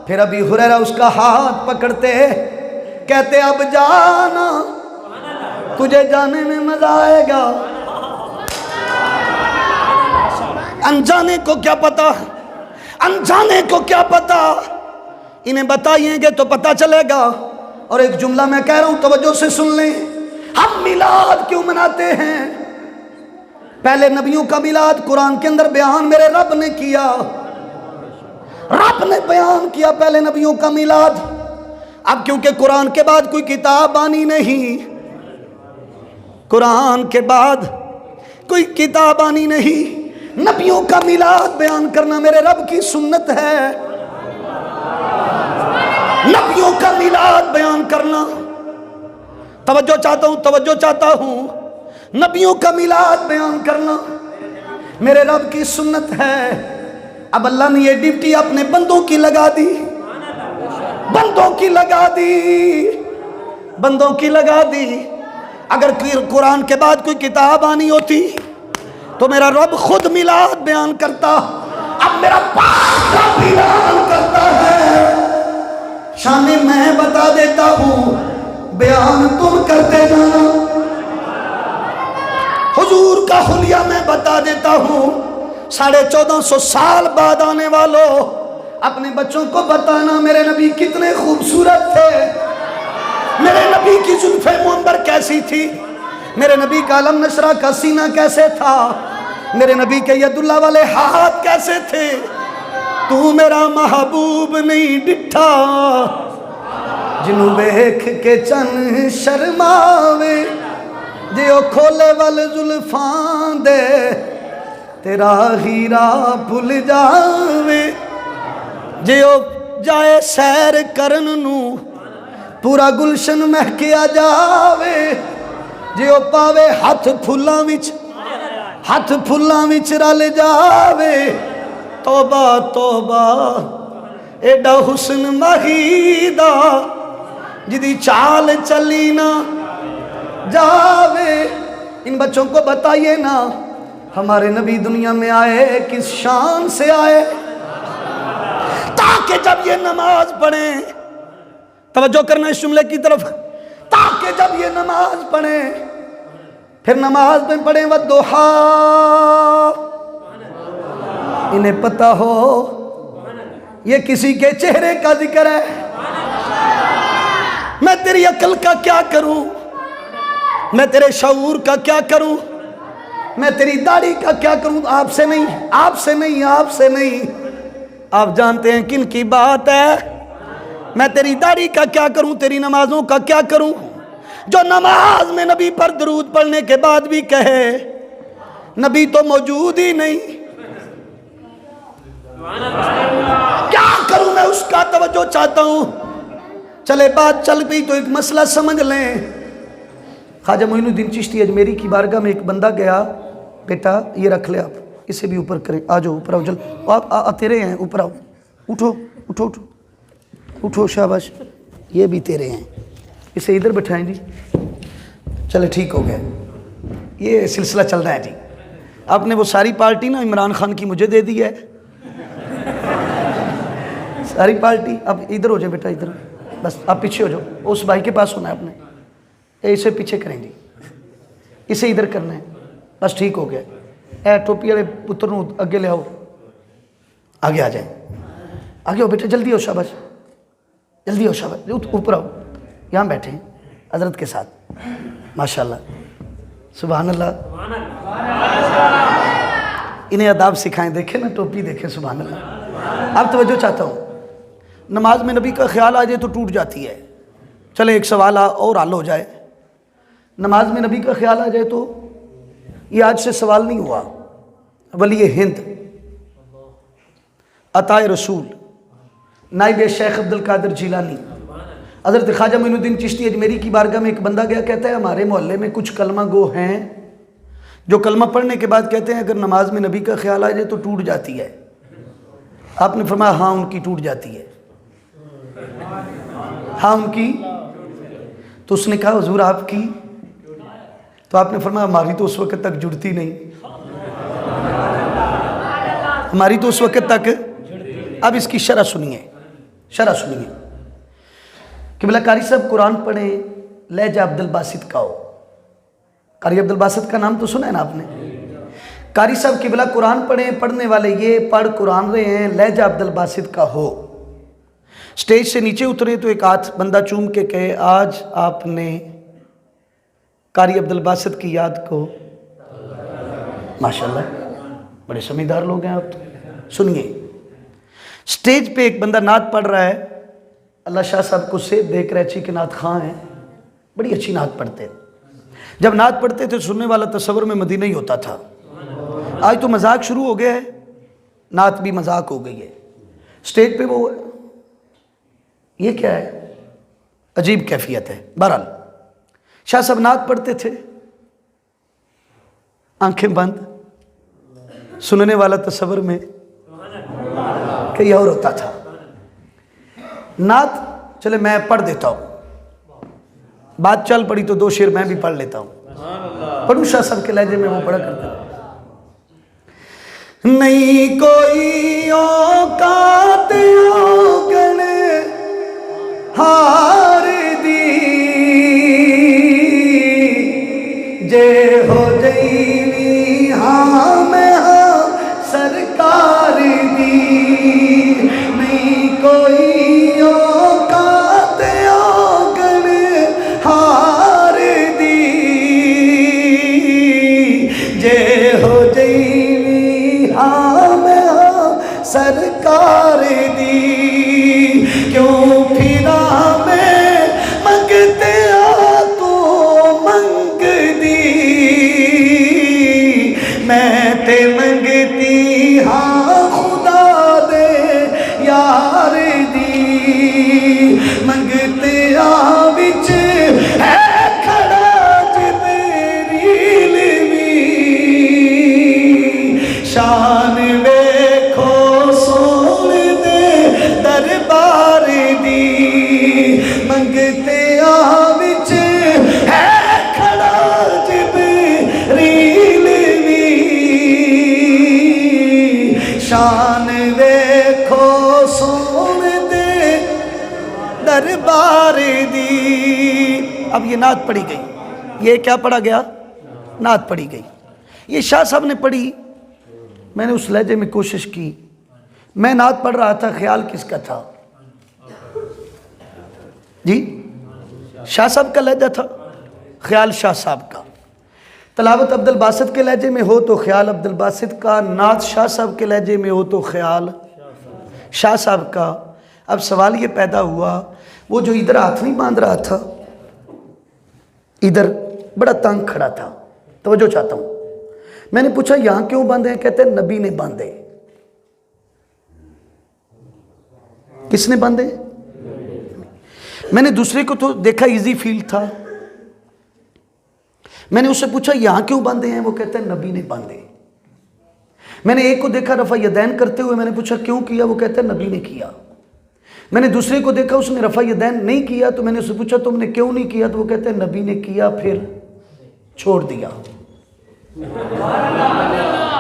Speaker 1: फिर अबी हुरैरा उसका हाथ पकड़ते, कहते अब जाना, तुझे जाने में मजा आएगा। अनजाने को क्या पता, अनजाने को क्या पता, इन्हें बताइएंगे तो पता चलेगा। और एक जुमला मैं कह रहा हूं तवज्जो से सुन लें, हम मिलाद क्यों मनाते हैं? पहले नबियों का मिलाद कुरान के अंदर बयान मेरे रब ने किया, रब ने बयान किया पहले नबियों का मिलाद। अब क्योंकि कुरान के बाद कोई किताब आनी नहीं, कुरान के बाद कोई किताब आनी नहीं, नबियों का मिलाद बयान करना मेरे रब की सुन्नत है। नबियों का मिलाद बयान करना, तवज्जो चाहता हूं, तवज्जो चाहता हूं, नबियों का मिलाद बयान करना मेरे रब की सुन्नत है। अब अल्लाह ने ये ड्यूटी अपने बंदों की लगा दी, बंदों की लगा दी, बंदों की लगा दी। अगर कुरान के बाद कोई किताब आनी होती तो मेरा रब खुद मिलाद बयान करता। अब मेरा पाक रब बयान करता है। शाने मैं बता देता हूं, बयान तुम करते जाना। हुजूर का हुलिया मैं बता देता हूँ। 1450 साल बाद आने वालों, अपने बच्चों को बताना मेरे नबी कितने खूबसूरत थे, मेरे नबी की जुल्फे मुअम्बर कैसी थी, मेरे नबी का अलम नशरा का सीना कैसे था, मेरे नबी के यदुल्ला वाले हाथ कैसे थे। तू मेरा महबूब नहीं डिठा, जिन्हों वेख के चन शर्मावे, जो खोले वाल जुल्फां दे तेरा हीरा भुल जावे, जो जाए सैर करन नू पूरा गुलशन महकिया जावे, जो पावे हाथ फुल्लां विच रल जावे। तौबा तौबा एडा हुस्न माहीदा, जिदी चाल चली ना जावे। इन बच्चों को बताइए ना, हमारे नबी दुनिया में आए किस शान से आए, ताकि जब ये नमाज पढ़े, तवज्जो करना इस जुमले की तरफ, ताकि जब ये नमाज पढ़े, फिर नमाज में पढ़े वद्दुहा, इन्हें पता हो ये किसी के चेहरे का जिक्र है। मैं तेरी अकल का क्या करूं, मैं तेरे शऊर का क्या करूं, मैं तेरी दाढ़ी का क्या करूं। आपसे नहीं, आपसे नहीं, आपसे नहीं। आप जानते हैं किन की बात है। मैं तेरी दाढ़ी का क्या करूं, तेरी नमाजों का क्या करूं। जो नमाज में नबी पर दरूद पढ़ने के बाद भी कहे नबी तो मौजूद ही नहीं, क्या करूं मैं उसका तवज्जो चाहता हूं। चले बात चल गई तो एक मसला समझ लें। ख्वाजा मोइनुद्दीन चिश्ती अजमेरी की बारगाह में एक बंदा गया, बेटा ये रख ले, आप इसे भी ऊपर करें, आ जाओ ऊपर आओ, जल आप तेरे हैं, ऊपर आओ, उठो उठो उठो उठो, शाबाश, ये भी तेरे हैं, इसे इधर बैठाएं जी। चले ठीक हो गया, ये सिलसिला चल रहा है जी। आपने वो सारी पार्टी ना इमरान खान की मुझे दे दी है, सारी पार्टी। अब इधर हो जाए बेटा, इधर बस, आप पीछे हो जाओ, उस भाई के पास होना है आपने, इसे पीछे करेंगे, इसे इधर करना है, बस ठीक हो गया। ए टोपी वाले पुत्र नू अगे ले आओ, आगे आ जाए, आगे हो बेटा, जल्दी हो, शाबाश, जल्दी हो, शाबाश, ऊपर आओ, यहाँ बैठे हैं हजरत के साथ, माशाल्लाह, सुभान अल्लाह। इन्हें अदाब सिखाएं, देखें ना टोपी देखें, सुभान अल्लाह। अब तवज्जो चाहता हूँ, नमाज में नबी का ख्याल आ जाए तो टूट जाती है। चले एक सवाल और हल हो जाए, नमाज में नबी का ख्याल आ जाए तो, ये आज से सवाल नहीं हुआ, वली हिंद अताए रसूल नाइब शेख अब्दुल कादिर जिलानी हज़रत ख्वाजा मोइनुद्दीन चिश्ती अजमेरी की बारगाह में एक बंदा गया, कहता है हमारे मोहल्ले में कुछ कलमा गो हैं जो कलमा पढ़ने के बाद कहते हैं अगर नमाज में नबी का ख्याल आ जाए तो टूट जाती है। आपने फरमाया हाँ उनकी टूट जाती है, हाँ उनकी। तो उसने कहा हुजूर आपकी, तो आपने फरमाया हमारी तो उस वक्त तक जुड़ती नहीं, हमारी तो उस वक्त तक। अब इसकी शरह सुनिए, शरह सुनिए। किबला कारी साहब कुरान पढ़े लहजा अब्दुल बासित का हो, कारी अब्दुल बासित का नाम तो सुना है ना आपने। कारी साहब किबला कुरान पढ़े, पढ़ने वाले ये पढ़ कुरान रहे हैं लहजा अब्दुल बासित का हो। स्टेज से नीचे उतरे तो एक हाथ बंदा चूम के कहे आज आपने कारी अब्दुल बासित की याद को, माशाल्लाह बड़े समझदार लोग हैं आप तो। सुनिए, स्टेज पे एक बंदा नात पढ़ रहा है, अल्लाह शाह साहब को से देख रहे के नात खां हैं, बड़ी अच्छी नात पढ़ते हैं। जब नात पढ़ते थे सुनने वाला तस्वर में मदीना ही होता था। आज तो मजाक शुरू हो गया है, नात भी मजाक हो गई है। स्टेज पे वो, ये क्या है, अजीब कैफियत है। बहरहाल शाह साहब नात पढ़ते थे, आंखें बंद, सुनने वाला तस्वर में कहीं और होता था। नात चले मैं पढ़ देता हूँ, बात चल पड़ी तो दो शेर मैं भी पढ़ लेता हूँ। पढ़ू शाह साहब के लहजे में वो पढ़ा करते थे। नहीं कोई औकात औगण हार दी, जे हो जईवी हाँ मैं हाँ सरकार दी, नहीं कोई औकात औगण हार दी। जे हो जईवी हाँ मैं हाँ सरकार दी, क्यों फिरा में मंगते आ तू मंग दी। मैं ते मंगती हाँ खुदा दे यार दी, मंगते आ विच है खड़ा जिबरील भी। शान वेखो सोने दे दरबार दी, मंगते आ विच है खड़ा जिबरील भी। शान वेखो सोने दे दरबार दी। अब ये नात पढ़ी गई, ये क्या पढ़ा गया? नात पढ़ी गई। ये शाह साहब ने पढ़ी, मैंने उस लहजे में कोशिश की। मैं नात पढ़ रहा था, ख्याल किसका था जी? शाह साहब का लहजा था, ख्याल शाह साहब का। तलावत अब्दुल बासित के लहजे में हो तो ख्याल अब्दुल बासित का, नात शाह साहब के लहजे में हो तो ख्याल शाह साहब का। अब सवाल ये पैदा हुआ, वो जो इधर हाथ नहीं बांध रहा था, इधर बड़ा तंग खड़ा था, तवज्जो चाहता हूँ। मैंने पूछा यहाँ क्यों बांधे हैं? कहते हैं नबी ने बांधे। किसने बांधे? मैंने दूसरे को तो देखा इजी फील था, मैंने उससे पूछा यहाँ क्यों बांधे हैं? वो कहते हैं नबी ने बांधे। मैंने एक को देखा रफ़ा यदैन करते हुए, मैंने पूछा क्यों किया? वो कहते हैं नबी ने किया। मैंने दूसरे को देखा उसने रफ़ा यदैन नहीं किया, तो मैंने उससे पूछा तुमने क्यों नहीं किया? तो वो कहते हैं नबी ने किया फिर छोड़ दिया।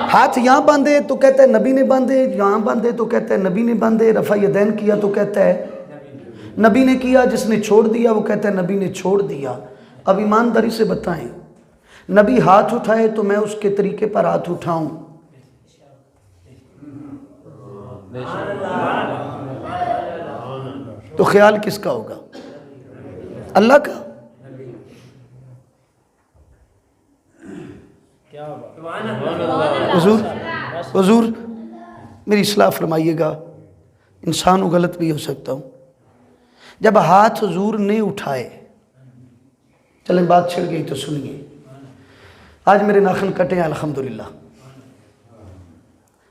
Speaker 1: हाथ यहाँ बांधे तो कहते हैं नबी ने बांधे, यहाँ बांधे तो कहते हैं नबी ने बांधे, रफ़ा यदैन किया तो कहता है नबी ने किया, जिसने छोड़ दिया वो कहता है नबी ने छोड़ दिया। अब ईमानदारी से बताएं, नबी हाथ उठाए तो मैं उसके तरीके पर हाथ उठाऊं? तो ख्याल किसका होगा? अल्लाह का। हुजूर हुजूर मेरी इस्लाह फरमाइएगा, इंसान को गलत भी हो सकता हूँ। जब हाथ हुजूर ने उठाए, चलें बात छिड़ गई तो सुनिए। आज मेरे नाखून कटे हैं अल्हम्दुलिल्लाह।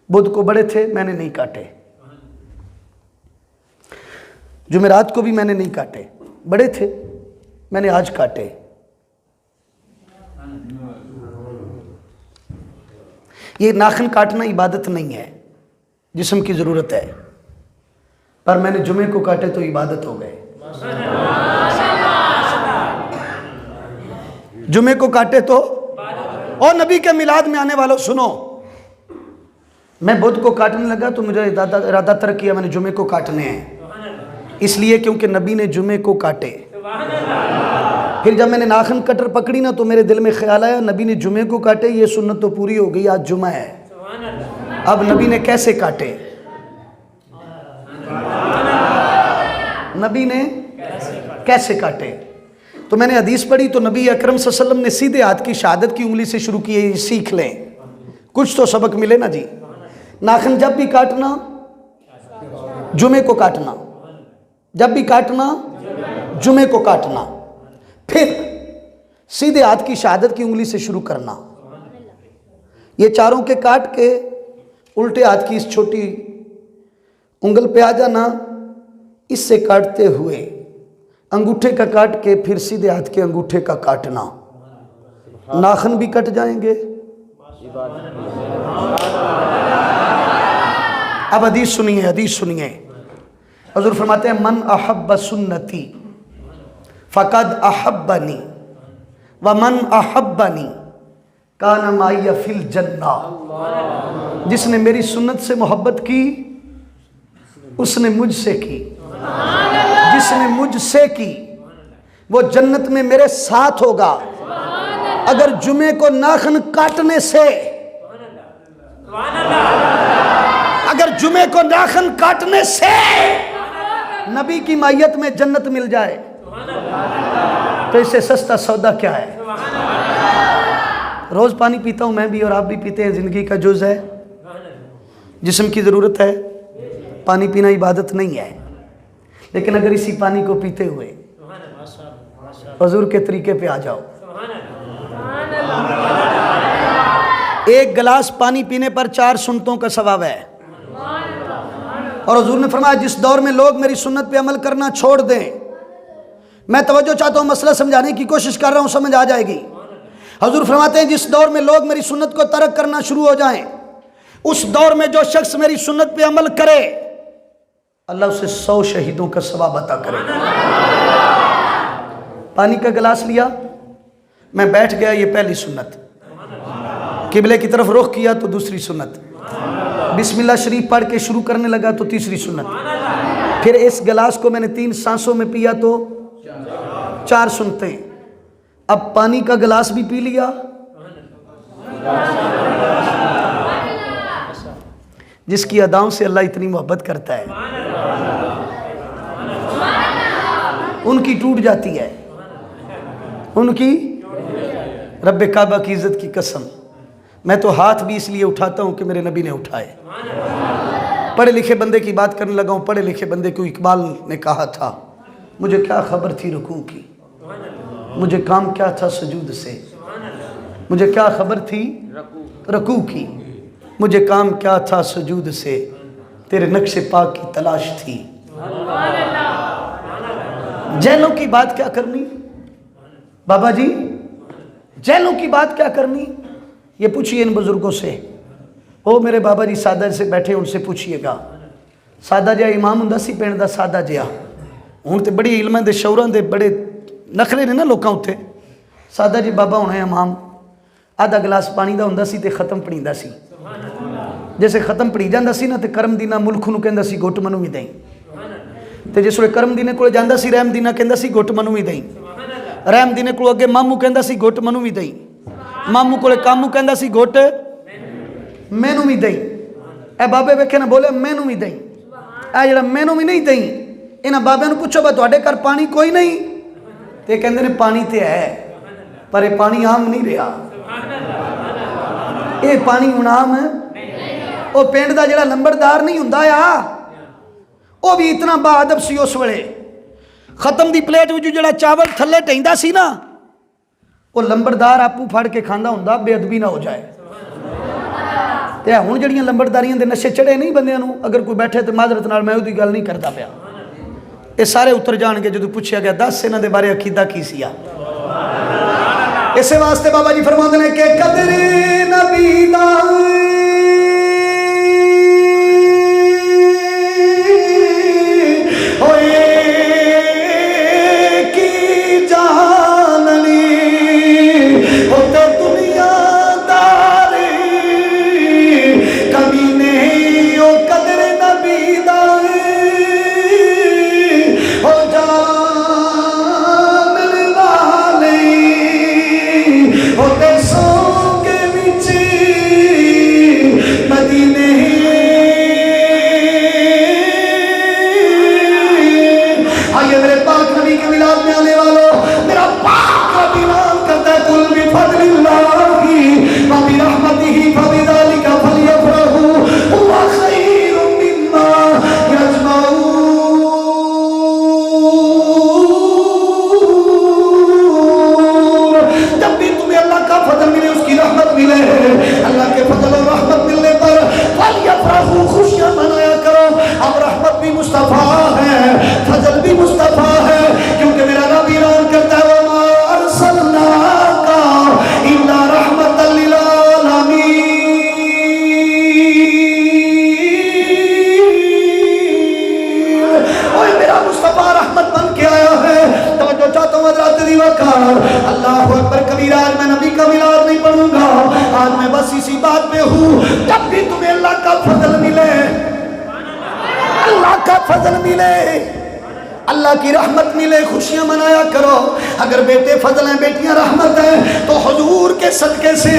Speaker 1: बुध को बड़े थे, मैंने नहीं काटे। जुमेरात को भी मैंने नहीं काटे, बड़े थे, मैंने आज काटे। ये नाखून काटना इबादत नहीं है, जिस्म की ज़रूरत है, पर मैंने जुमे को काटे तो इबादत हो गए। जुमे को काटे तो। और नबी के मिलाद में आने वालों सुनो, मैं बुध को काटने लगा तो मुझे इरादा तर किया मैंने जुमे को काटने हैं, इसलिए क्योंकि नबी ने जुमे को काटे। फिर जब मैंने नाखून कटर पकड़ी ना तो मेरे दिल में ख्याल आया नबी ने जुमे को काटे, ये सुन्नत तो पूरी हो गई, आज जुमा है। अब नबी ने कैसे काटे? नबी ने कैसे काटे? तो मैंने हदीस पढ़ी तो नबी अकरम सल्लल्लाहु अलैहि वसल्लम ने सीधे हाथ की शहादत की उंगली से शुरू किए। सीख लें, कुछ तो सबक मिले ना जी। नाखून जब भी काटना जुमे को काटना, जब भी काटना जुमे को काटना, फिर सीधे हाथ की शहादत की उंगली से शुरू करना। ये चारों के काट के उल्टे हाथ की इस छोटी उंगल पे आ जाना, इससे काटते हुए अंगूठे का काट के फिर सीधे हाथ के अंगूठे का काटना, नाखून भी कट जाएंगे। अब हदीस सुनिए, हदीस सुनिए। हुज़ूर फरमाते हैं मन अहब्ब सुन्नती फ़क़द अहब्बनी व मन अहब्बनी कान माइया फिल जन्ना। जिसने मेरी सुन्नत से मोहब्बत की उसने मुझसे की, जिसने मुझसे की वो जन्नत में मेरे साथ होगा। अगर जुमे को नाखन काटने से, अगर जुमे को नाखन काटने से नबी की मायत में जन्नत मिल जाए तो इससे सस्ता सौदा क्या है। रोज पानी पीता हूं मैं भी और आप भी पीते हैं, जिंदगी का जुज है, जिस्म की ज़रूरत है। पानी पीना इबादत नहीं है, लेकिन अगर इसी पानी को पीते हुए हुजूर के तरीके पे आ जाओ, एक गिलास पानी पीने पर 4 सुन्नतों का सवाब है। और हुजूर ने फरमाया जिस दौर में लोग मेरी सुन्नत पे अमल करना छोड़ दें, मैं तवज्जो चाहता हूँ, मसला समझाने की कोशिश कर रहा हूँ, समझ आ जाएगी। हुजूर फरमाते हैं जिस दौर में लोग मेरी सुन्नत को तर्क करना शुरू हो जाएं, उस दौर में जो शख्स मेरी सुन्नत पे अमल करे अल्लाह उसे 100 शहीदों का सवाब अता करेगा। पानी का गिलास लिया, मैं बैठ गया, ये पहली सुन्नत। किबले की तरफ रुख किया तो दूसरी सुन्नत। बिस्मिल्लाह शरीफ पढ़ के शुरू करने लगा तो तीसरी सुन्नत। फिर इस गिलास को मैंने 3 सांसों में पिया तो 4 सुन्नतें। अब पानी का गिलास भी पी लिया, जिसकी अदाओं से अल्लाह इतनी मोहब्बत करता है उनकी टूट जाती है, उनकी रब्बे काबा की इज्जत की कसम। मैं तो हाथ भी इसलिए उठाता हूं कि मेरे नबी ने उठाए। पढ़े लिखे बंदे की बात करने लगा हूं। पढ़े लिखे बंदे को इकबाल ने कहा था, मुझे क्या खबर थी रुकू की, मुझे काम क्या था सजूद से, मुझे क्या खबर थी रुकू की, मुझे काम क्या था सजूद से, तेरे नक्शे पाक की तलाश थी। जैलों की बात क्या करनी बाबा जी, जैलों की बात क्या करनी, ये पूछिए इन बुजुर्गों से। ओ मेरे बाबा जी सादा से बैठे, उनसे पूछिएगा। सादा जिहा इमाम हुंदा सी पिंड दा, सादा जिहा। हुण ते बड़ी इल्मां दे शौरां दे बड़े नखरे ने ना लोकां उत्ते। सादा जी बाबा होना इमाम, आधा गिलास पानी दा हुंदा सी ते खत्म पड़ींदा सी। जैसे खत्म पड़ी जांदा सी ना ते करमदीना मुल्ख नूं कहंदा सी घुट मनु भी दई, ते जिस वे करमदीने कोल जांदा सी रहमदीना कहंदा सी घुट मनु भी दई। रहमदीने कोल अगे मामू कहंदा सी घुट मनु भी दई। मामू कोले कामू कहंदा सी घुट मैनू भी दई। ए बाबे वेखे ना बोले मैनू भी दई। ए जिहड़ा मैनू भी नहीं दई, इन्हां बाबे नूं पुछो बा तुहाडे घर पानी कोई नहीं, ते कहंदे ने पानी ते है, पर ये पानी आम नहीं रहा। ये पानी हुण आम ओ पिंड दा जिहड़ा लंबड़दार नहीं हुंदा आ, वो भी इतना बाअदब सी। उस वेले खत्म दी प्लेट विच जिहड़ा चावल थल्ले ढैंदा सी ना, वो लंबड़दार आपू फड़ के खांदा हुंदा, बेअदबी ना हो जाए। ते हुण जिहड़ियां लंबड़दारियां दे नशे चढ़े नहीं बंदियां नूं, अगर कोई बैठे तो माजरत नाल मैं उहदी गल नहीं करदा पिया, ये सारे उतर जाणगे जदों पुछया गया दस इन्हां दे बारे अकीदा की सिया। इसे वास्ते बाबा जी फरमाते हैं कि कदर नबी दा फजल मिले, अल्लाह की रहमत मिले, खुशियां मनाया करो। अगर बेटे फजल हैं, बेटियां रहमत हैं, तो हुजूर सदके से।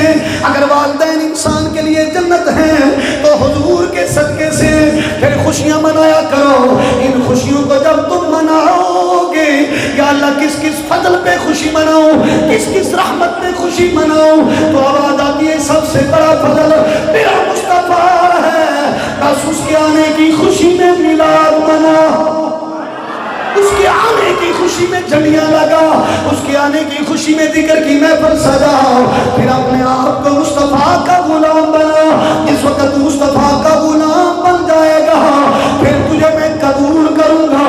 Speaker 1: अगर वालिदैन इंसान के लिए जन्नत है तो हुजूर के सदके से फिर खुशियां मनाया करो। इन खुशियों को जब तुम मनाओगे, या अल्लाह किस किस फजल पे खुशी मनाओ, किस किस रहमत पे खुशी मनाओ, तो आवाज आती है सबसे बड़ा फजल मेरा मुस्तफा है, बस उसके आने की खुशी में मिलाद मनाओ, उसके आने की खुशी में झंडियां लगा, उसके आने की खुशी में जिक्र की महफिल सजाओ। फिर अपने आप को मुस्तफा का गुलाम बना। इस वक्त मुस्तफा का गुलाम बन जाएगा, फिर तुझे मैं कबूल करूंगा,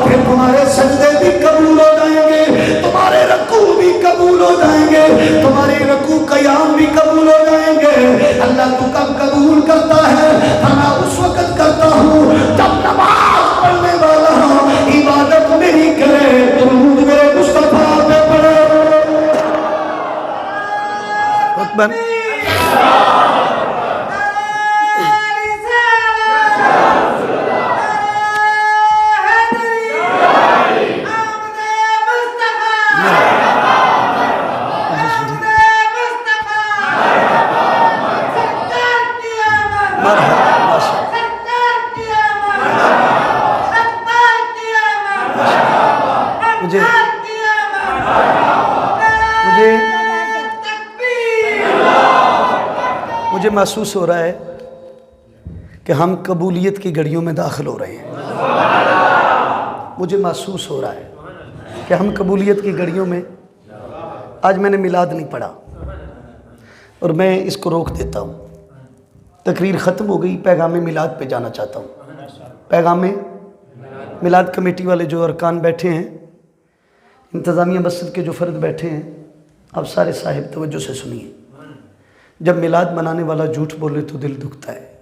Speaker 1: फिर तुम्हारे सजदे भी कबूल हो जाएंगे, तुम्हारे रकू भी कबूल हो जाएंगे, तुम्हारे रकू कयाम भी कबूल हो जाएंगे। अल्लाह तू कब कबूल करता है? मैं उस वक्त करता हूँ जब नमाज पढ़ने वाला इबादत नहीं करे, दुरूद मेरे मुस्तफा पे पढ़े। अकबर मुझे महसूस हो रहा है कि हम कबूलियत की घड़ियों में दाखिल हो रहे हैं। मुझे महसूस हो रहा है कि हम कबूलियत की घड़ियों में, आज मैंने मिलाद नहीं पढ़ा और मैं इसको रोक देता हूँ। तकरीर ख़त्म हो गई, पैगाम मिलाद पे जाना चाहता हूँ। पैगाम मिलाद कमेटी वाले जो अरकान बैठे हैं, इंतज़ामिया मस्जिद के जो फ़र्द बैठे हैं, आप सारे साहिब तवज्जो से सुनिए। जब मिलाद मनाने वाला झूठ बोले तो दिल दुखता है।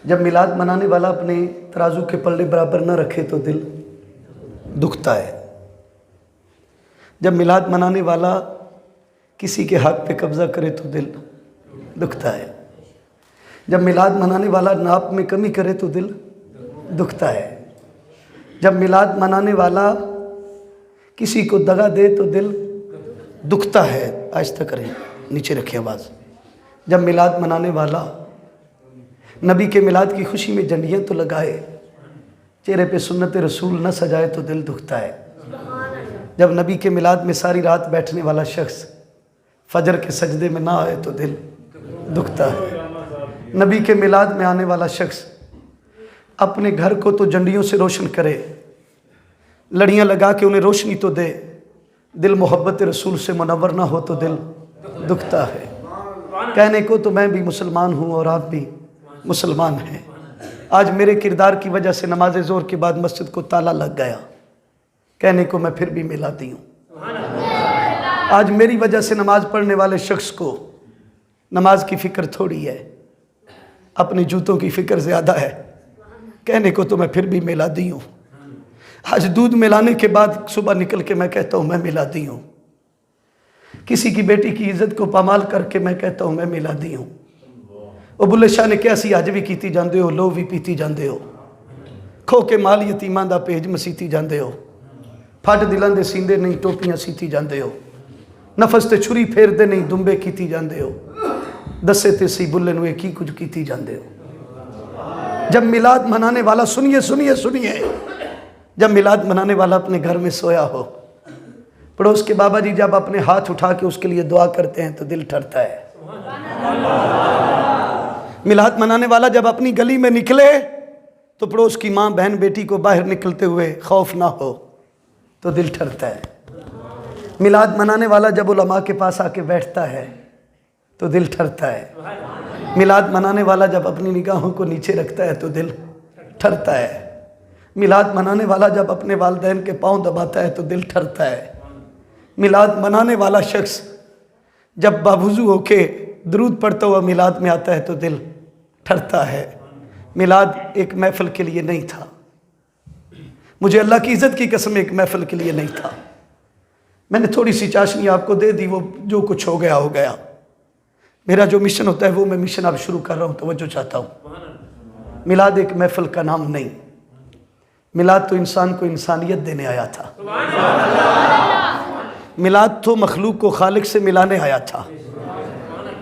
Speaker 1: जब मिलाद मनाने वाला अपने तराजू के पल्ले बराबर न रखे तो दिल दुखता है। जब मिलाद मनाने वाला किसी के हक पे कब्ज़ा करे तो दिल दुखता है। जब मिलाद मनाने वाला नाप में कमी करे तो दिल दुखता है। जब मिलाद मनाने वाला किसी को दगा दे तो दिल दुखता है। आहिस्ता करें, नीचे रखें आवाज़। जब मिलाद मनाने वाला नबी के मिलाद की खुशी में झंडियाँ तो लगाए, चेहरे पे सुन्नत रसूल न सजाए तो दिल दुखता है। जब नबी के मिलाद में सारी रात बैठने वाला शख्स फजर के सजदे में ना आए तो दिल दुखता है। नबी के मिलाद में आने वाला शख्स अपने घर को तो झंडियों से रोशन करे, लड़ियाँ लगा के उन्हें रोशनी तो दे, दिल मोहब्बत रसूल से मुनव्वर ना हो तो दिल दुखता है। कहने को तो मैं भी मुसलमान हूँ और आप भी मुसलमान हैं। आज मेरे किरदार की वजह से नमाज ज़ोहर के बाद मस्जिद को ताला लग गया, कहने को मैं फिर भी मिलाती हूँ। आज मेरी वजह से नमाज पढ़ने वाले शख्स को नमाज की फ़िक्र थोड़ी है, अपने जूतों की फ़िक्र ज़्यादा है, कहने को तो मैं फिर भी मिलाती हूँ। आज दूध मिलाने के बाद सुबह निकल के मैं कहता हूँ मैं मिलाती हूँ। किसी की बेटी की इज्जत को पामाल करके मैं कहता हूँ मैं मिलाती हूँ। ਉਹ बुल्ले शाह ने क्या सी अज भी की जाते हो, लो भी पीती जाते हो, खो के माल यतीमां दा पेज मसीती जाते हो, फट दिलों के सींदे नहीं टोपियां सीती जाते हो, नफस ते छुरी फेरते नहीं दुंबे कीती जाते हो, दसे ते सी बुल्ले नूं की कुछ कीती जाते हो। जब मिलाद मनाने वाला, सुनिए सुनिए सुनिए, जब मिलाद मनाने वाला अपने घर में सोया हो, पड़ोस के बाबा जी जब अपने हाथ उठा के उसके लिए दुआ करते हैं तो दिल ठरता है। मिलाद मनाने वाला जब अपनी गली में निकले तो पड़ोस की माँ बहन बेटी को बाहर निकलते हुए खौफ ना हो तो दिल ठरता है। मिलाद मनाने वाला जब उलमा के पास आके बैठता है तो दिल ठरता है। मिलाद मनाने वाला जब अपनी निगाहों को नीचे रखता है तो दिल ठरता है। मिलाद मनाने वाला जब अपने वालिदैन के पाँव दबाता है तो दिल ठरता है। मिलाद मनाने वाला शख्स जब बावुज़ू होके दरूद पढ़ता हुआ मिलाद में आता है तो दिल ठरता है। मिलाद एक महफ़िल के लिए नहीं था, मुझे अल्लाह की इज़्ज़त की कसम एक महफ़िल के लिए नहीं था। मैंने थोड़ी सी चाशनी आपको दे दी, वो जो कुछ हो गया हो गया। मेरा जो मिशन होता है वो मैं मिशन अब शुरू कर रहा हूँ, तवज्जो चाहता हूँ। मिलाद एक महफ़िल का नाम नहीं, मिलाद तो इंसान को इंसानियत देने आया था। मिलाद तो मखलूक को खालिक से मिलाने आया था।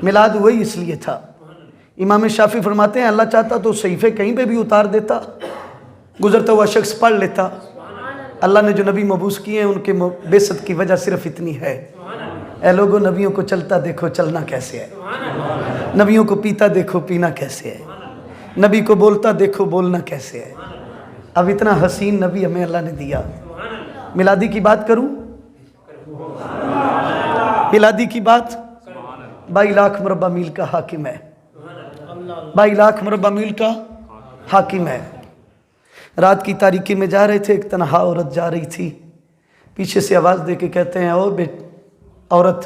Speaker 1: मिलाद वही इसलिए था। इमाम शाफी फरमाते हैं अल्लाह चाहता तो सहीफे कहीं पे भी उतार देता, गुजरता हुआ शख्स पढ़ लेता। अल्लाह ने जो नबी मबूस किए हैं उनके बेसत की वजह सिर्फ इतनी है, ऐ लोगों नबियों को चलता देखो चलना कैसे है, नबियों को पीता देखो पीना कैसे है, नबी को बोलता देखो बोलना कैसे है। अब इतना हसीन नबी हमें अल्लाह ने दिया। मिलादी की बात करूं, मिलादी की बात 22 लाख मुरब्बा मील का हाकिम है, 22 लाख मुरब्बा मील का हाकिम है। रात की तारीकी में जा रहे थे, एक तनहा औरत जा रही थी, पीछे से आवाज़ दे के कहते हैं ओ औरत,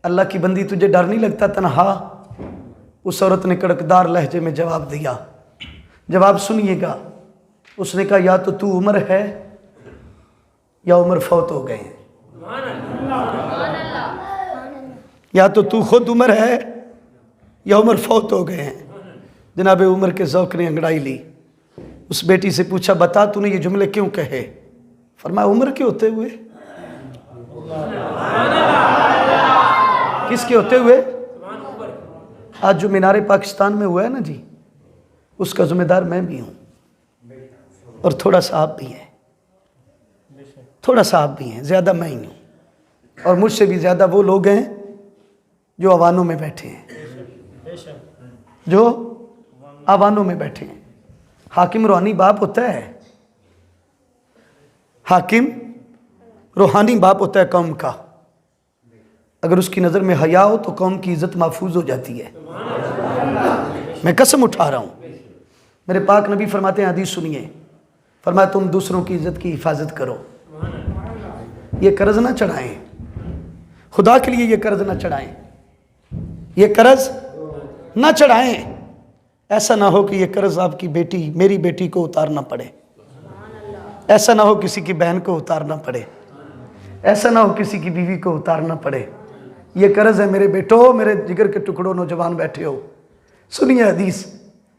Speaker 1: अल्लाह की बंदी तुझे डर नहीं लगता तनहा? उस औरत ने कड़कदार लहजे में जवाब दिया, जवाब सुनिएगा। उसने कहा या तो तू उम्र है या उम्र फौत हो गए हैं, या तो तू खुद उम्र है या उम्र फौत हो गए हैं। जनाब उमर के ज़ौक़ ने अंगड़ाई ली। उस बेटी से पूछा बता तूने ये जुमले क्यों कहे? फरमाया उम्र के होते हुए। किसके होते हुए? आज जो मीनारे पाकिस्तान में हुआ है ना जी, उसका जिम्मेदार मैं भी हूँ और थोड़ा सा आप भी हैं, थोड़ा सा आप भी हैं, ज़्यादा मैं ही हूँ। और मुझसे भी ज़्यादा वो लोग हैं जो अवानों में बैठे हैं, जो अवानों में बैठे हैं। हाकिम रूहानी बाप होता है, हाकिम रूहानी बाप होता है कौम का। अगर उसकी नज़र में हया हो तो कौम की इज़्ज़त महफूज हो जाती है। मैं कसम उठा रहा हूँ। मेरे पाक नबी फरमाते हैं, हदीस सुनिए, फरमाया तुम दूसरों की इज़्ज़त की हिफाजत करो, ये कर्ज ना चढ़ाएं, खुदा के लिए ये कर्ज ना चढ़ाएं, ये कर्ज ना चढ़ाएं। ऐसा ना हो कि ये कर्ज आपकी बेटी मेरी बेटी को उतारना पड़े, ऐसा ना हो किसी की बहन को उतारना पड़े, ऐसा ना हो किसी की बीवी को उतारना पड़े। ये कर्ज है मेरे बेटो, मेरे जिगर के टुकड़ों नौजवान बैठे हो, सुनिए हदीस।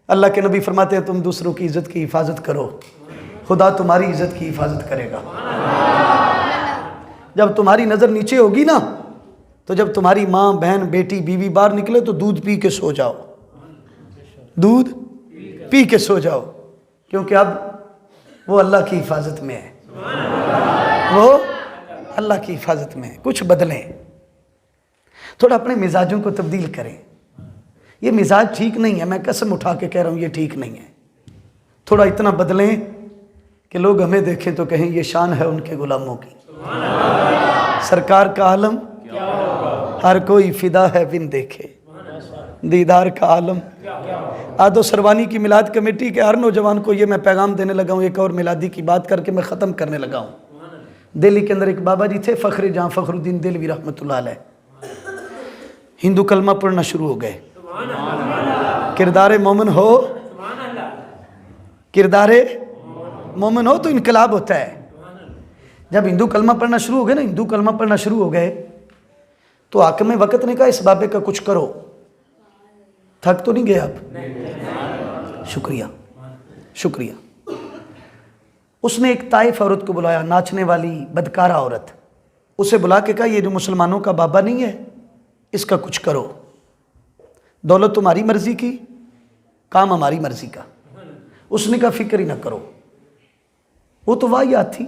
Speaker 1: अल्लाह के नबी फरमाते हैं तुम दूसरों की इज़्ज़त की हिफाजत करो, खुदा तुम्हारी इज़्ज़त की हिफाजत करेगा। जब तुम्हारी नज़र नीचे होगी ना, तो जब तुम्हारी माँ बहन बेटी बीवी बाहर निकले तो दूध पी के सो जाओ, दूध पी के सो जाओ, क्योंकि अब वो अल्लाह की हिफाजत में है, वो अल्लाह की हिफाजत में है। कुछ बदलें, थोड़ा अपने मिजाजों को तब्दील करें। ये मिजाज ठीक नहीं है, मैं कसम उठा के कह रहा हूँ ये ठीक नहीं है। थोड़ा इतना बदलें कि लोग हमें देखें तो कहें ये शान है उनके गुलामों की। सरकार का आलम हर कोई फिदा है बिन देखे, दीदार का आलम। आदो सरवानी की मिलाद कमेटी के हर नौजवान को ये मैं पैगाम देने लगा हूँ। एक और मिलादी की बात करके मैं ख़त्म करने लगा हूँ। दिल्ली के अंदर एक बाबा जी थे, फ़ख्र जहाँ फ़ख्रुद्दीन दिलवी रहमतुल्लाह अलैह, हिंदू कलमा पढ़ना शुरू हो गए। किरदारे मोमिन हो, किरदारे मोमिन हो तो इनकलाब होता है। जब हिंदू कलमा पढ़ना शुरू हो गए ना, हिंदू कलमा पढ़ना शुरू हो गए तो हाकिम वक्त ने कहा इस बाबे का कुछ करो। थक तो नहीं गए आप? शुक्रिया शुक्रिया। उसने एक ताइफ औरत को बुलाया, नाचने वाली बदकारा औरत, उसे बुला के कहा ये जो मुसलमानों का बाबा नहीं है इसका कुछ करो। दौलत तुम्हारी मर्जी की, काम हमारी मर्जी का। उसने कहा फिक्र ही ना करो। वो तो वाहियात थी।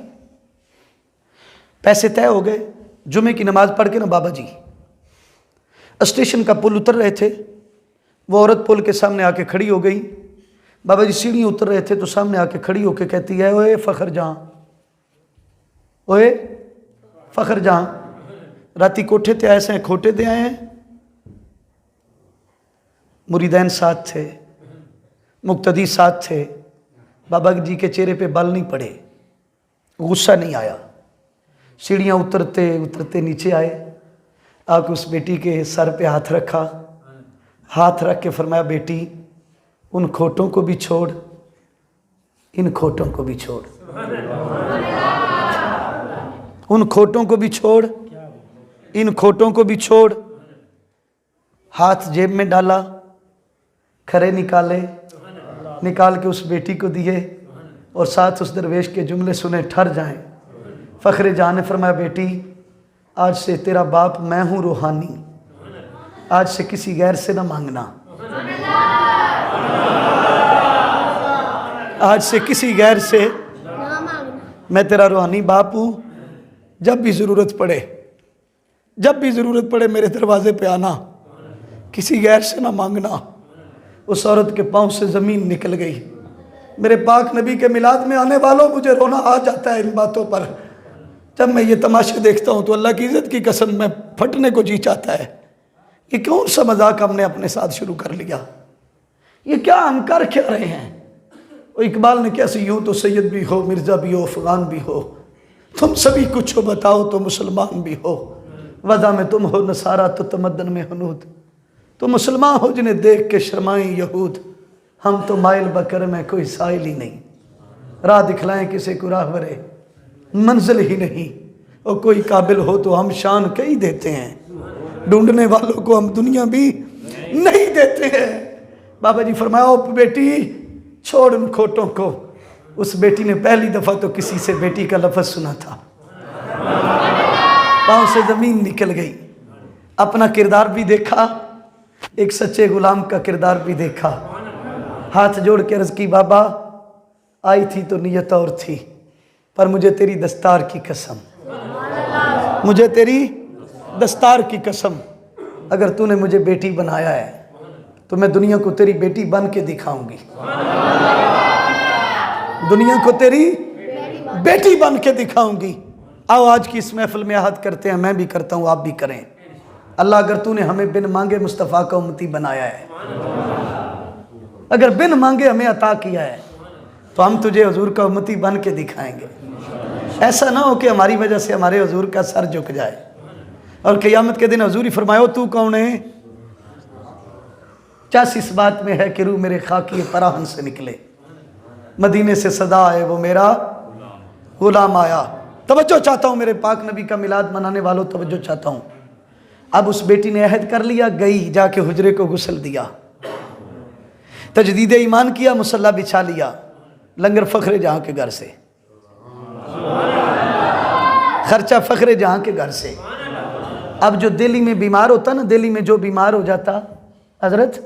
Speaker 1: पैसे तय हो गए। जुमे की नमाज पढ़ के ना बाबा जी स्टेशन का पुल उतर रहे थे। वो औरत पुल के सामने आके खड़ी हो गई। बाबा जी सीढ़ी उतर रहे थे तो सामने आके खड़ी होके कहती है ओए फ़ख्र जहाँ, ओए फ़ख्र जहाँ, राती कोठे ते आए से खोटे दे आए हैं। मुरीदैन साथ थे, मुक्तदी साथ थे। बाबा जी के चेहरे पे बाल नहीं पड़े, गुस्सा नहीं आया। सीढ़ियाँ उतरते उतरते नीचे आए, आके उस बेटी के सर पे हाथ रखा, हाथ रख के फरमाया बेटी उन खोटों को भी छोड़, इन खोटों को भी छोड़, उन खोटों को भी छोड़, इन खोटों को भी छोड़। हाथ जेब में डाला, खरे निकाले, निकाल के उस बेटी को दिए और साथ उस दरवेश के जुमले सुने ठर जाएं। फ़ख्र जान ने फरमाया बेटी आज से तेरा बाप मैं हूँ रूहानी, आज से किसी गैर से ना मांगना, आज से किसी गैर से, मैं तेरा रूहानी बाप हूँ। जब भी ज़रूरत पड़े, जब भी ज़रूरत पड़े मेरे दरवाजे पे आना, किसी गैर से ना मांगना। उस औरत के पाँव से ज़मीन निकल गई। मेरे पाक नबी के मिलाद में आने वालों, मुझे रोना आ जाता है इन बातों पर। जब मैं ये तमाशे देखता हूँ तो अल्लाह की इज़्ज़त की कसम मैं फटने को जी चाहता है। ये कौन सा मजाक हमने अपने साथ शुरू कर लिया? ये क्या हम कर क्या रहे हैं? वो इकबाल ने कैसे, यूँ तो सैयद भी हो, मिर्ज़ा भी हो, अफ़गान भी हो, तुम सभी कुछ हो, बताओ तो मुसलमान भी हो। वज़ा में तुम हो नसारा तो तमद्दन में हनूद, तो मुसलमान हो जिन्हें देख के शर्माएं यहूद। हम तो माइल बकर में कोई साइल ही नहीं, राह दिखलाएं किसी को राहवरे, मंजिल ही नहीं। और कोई काबिल हो तो हम शान कई देते हैं, ढूंढने वालों को हम दुनिया भी नहीं देते हैं। बाबा जी फरमाओ बेटी छोड़ उन खोटों को। उस बेटी ने पहली दफ़ा तो किसी से बेटी का लफ्ज़ सुना था, पाँव से ज़मीन निकल गई। अपना किरदार भी देखा, एक सच्चे गुलाम का किरदार भी देखा। हाथ जोड़ के अर्ज़ की, बाबा आई थी तो नीयत और थी, पर मुझे तेरी दस्तार की कसम, मुझे तेरी दस्तार की कसम, अगर तूने मुझे बेटी बनाया है तो मैं दुनिया को तेरी बेटी बन के दिखाऊंगी, दुनिया को तेरी बेटी बन के दिखाऊंगी। आओ आज की इस महफिल में अहद करते हैं, मैं भी करता हूँ, आप भी करें। अल्लाह अगर तूने हमें बिन मांगे मुस्तफ़ा का उम्मती बनाया है, अगर बिन मांगे हमें अता किया है, तो हम तुझे हुजूर का उम्मती बन के दिखाएंगे। ऐसा ना हो कि हमारी वजह से हमारे हुजूर का सर झुक जाए और क़यामत के दिन हुजूर ही फरमाओ तू कौन है? चस इस बात में है कि रूह मेरे खाकी पराहन से निकले, मदीने से सदा आए वो मेरा गुलाम आया। तवज्जो चाहता हूँ मेरे पाक नबी का मिलाद मनाने वालों, तवज्जो चाहता हूँ। अब उस बेटी ने अहद कर लिया, गई जाके हुजरे को गुस्ल दिया, तजदीद ईमान किया, मुसल्ला बिछा लिया, लंगर फ़ख्र जहाँ के घर से, खर्चा फ़ख्र जहाँ के घर से। अब जो दिल्ली में बीमार होता ना, दिल्ली में जो बीमार हो जाता हजरत,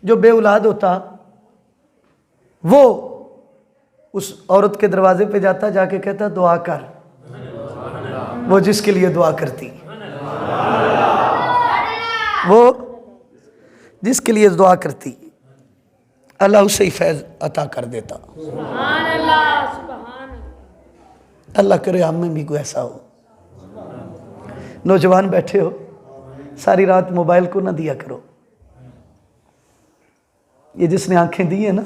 Speaker 1: जो बेऔलाद होता, वो उस औरत के दरवाजे पे जाता, जाके कहता दुआ कर, वो जिसके लिए दुआ करती, वो जिसके लिए दुआ करती, अल्लाह उसे ही फैज़ अता कर देता। अल्लाह करे हम में भी कोई ऐसा हो। नौजवान बैठे हो, सारी रात मोबाइल को ना दिया करो। ये जिसने आंखें दी है ना,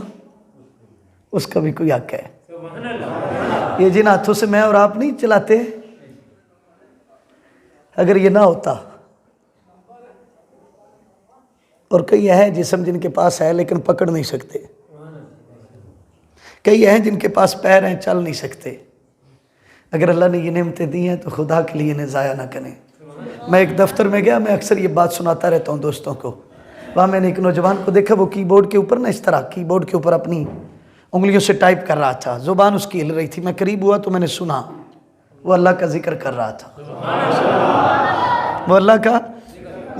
Speaker 1: उसका भी कोई हक है। ये जिन हाथों से मैं और आप नहीं चलाते, अगर ये ना होता, और कई हैं जिस्म जिनके पास है लेकिन पकड़ नहीं सकते, कई हैं जिनके पास पैर हैं चल नहीं सकते। अगर अल्लाह ने ये नेमतें दी हैं तो खुदा के लिए इन्हें ज़ाया ना करें। मैं एक दफ्तर में गया, मैं अक्सर ये बात सुनाता रहता हूँ दोस्तों को। वहाँ मैंने एक नौजवान को देखा, वो कीबोर्ड के ऊपर ना इस तरह कीबोर्ड के ऊपर अपनी उंगलियों से टाइप कर रहा था, ज़ुबान उसकी हिल रही थी। मैं करीब हुआ तो मैंने सुना वो अल्लाह का जिक्र कर रहा था, वो अल्लाह का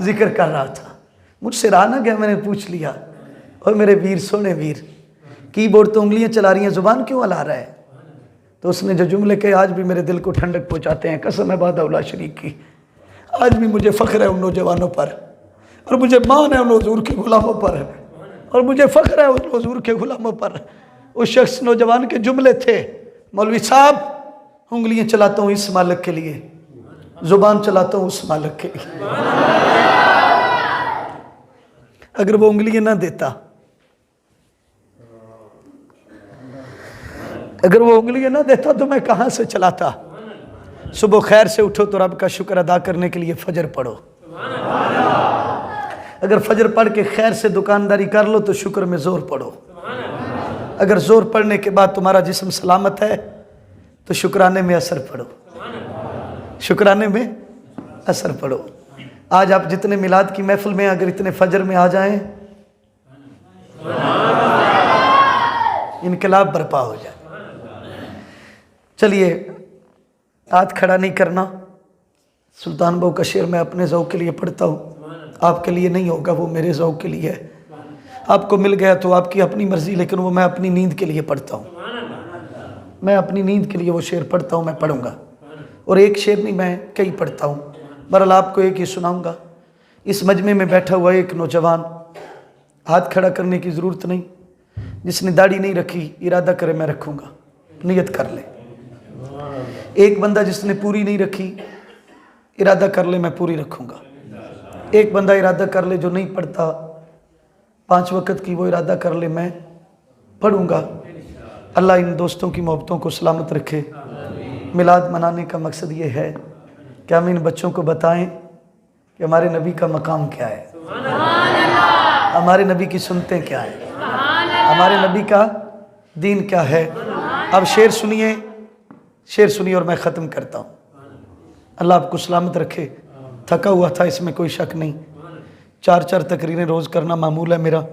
Speaker 1: जिक्र कर रहा था। मुझसे रहा ना गया, मैंने पूछ लिया, और मेरे वीर सोने वीर, कीबोर्ड तो उंगलियां चला रही हैं, ज़ुबान क्यों हिला रहा है? तो उसने जो जुमले कहे आज भी मेरे दिल को ठंडक पहुंचाते हैं, कसम है बादौला शरीक की। आज भी मुझे फ़ख्र है उन नौजवानों पर, और मुझे मान है उन हुजूर के गुलामों पर, और मुझे फ़ख्र है उन हुजूर के गुलामों पर। उस शख्स नौजवान के जुमले थे, मौलवी साहब उंगलियां चलाता हूँ इस मालिक के लिए, ज़ुबान चलाता हूँ उस मालिक के लिए। अगर वो उंगलियां ना देता, अगर वो उंगलियां ना देता तो मैं कहाँ से चलाता? सुबह खैर से उठो तो रब का शुक्र अदा करने के लिए फजर पढ़ो। अगर फजर पढ़ के खैर से दुकानदारी कर लो तो शुक्र में ज़ोर पढ़ो। अगर ज़ोर पढ़ने के बाद तुम्हारा जिस्म सलामत है तो शुक्राने में असर पढ़ो, शुक्राने में असर पढ़ो। आज आप जितने मिलाद की महफिल में अगर इतने फजर में आ जाएं, इनकलाब बर्पा हो जाए। चलिए हाथ खड़ा नहीं करना, सुल्तान बहू का शेर मैं अपने ज़ौक़ के लिए पढ़ता हूँ, आपके लिए नहीं होगा, वो मेरे ज़ौक़ के लिए है। आपको मिल गया तो आपकी अपनी मर्ज़ी, लेकिन वो मैं अपनी नींद के लिए पढ़ता हूँ। मैं अपनी नींद के लिए वो शेर पढ़ता हूँ, मैं पढ़ूँगा। और एक शेर नहीं, मैं कई पढ़ता हूँ। बहरहाल आपको एक ही सुनाऊँगा। इस मजमे में बैठा हुआ एक नौजवान, हाथ खड़ा करने की ज़रूरत नहीं, जिसने दाढ़ी नहीं रखी इरादा करे मैं रखूँगा, नियत कर ले। एक बंदा जिसने पूरी नहीं रखी इरादा कर ले मैं पूरी रखूँगा। एक बंदा इरादा कर ले जो नहीं पढ़ता 5 वक़्त की, वो इरादा कर ले मैं पढ़ूँगा। अल्लाह इन दोस्तों की मोहब्बतों को सलामत रखे। मिलाद मनाने का मकसद ये है कि हम इन बच्चों को बताएं कि हमारे नबी का मकाम क्या है, हमारे नबी की सुनते क्या है, हमारे नबी का दीन क्या है। अब शेर सुनिए और मैं ख़त्म करता हूँ। अल्लाह आपको सलामत रखे। थका हुआ था, इसमें कोई शक नहीं। 4 तकरीरें रोज़ करना मामूल है मेरा,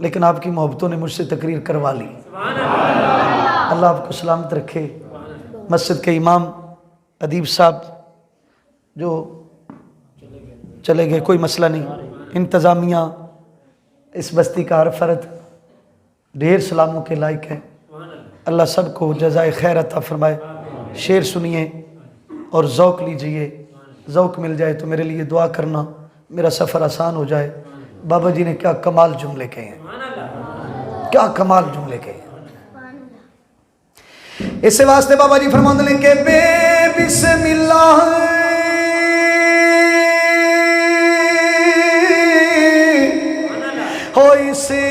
Speaker 1: लेकिन आपकी मोहब्बतों ने मुझसे तकरीर करवा ली। अल्लाह आपको सलामत रखे। मस्जिद के इमाम अदीब साहब जो चले गए, कोई मसला नहीं। इंतज़ामिया इस बस्ती का हर फ़र्द ढेर सलामों के लायक है। अल्लाह सबको जज़ाए खैर अता फरमाए। शेर सुनिए और ज़ौक़ लीजिए। ज़ौक़ मिल जाए तो मेरे लिए दुआ करना, मेरा सफ़र आसान हो जाए। बाबा जी ने क्या कमाल जुमले कहे हैं, क्या कमाल जुमले कहे हैं। इस वास्ते बाबा जी फरमाते हैं कि बिस्मिल्लाह हो इसी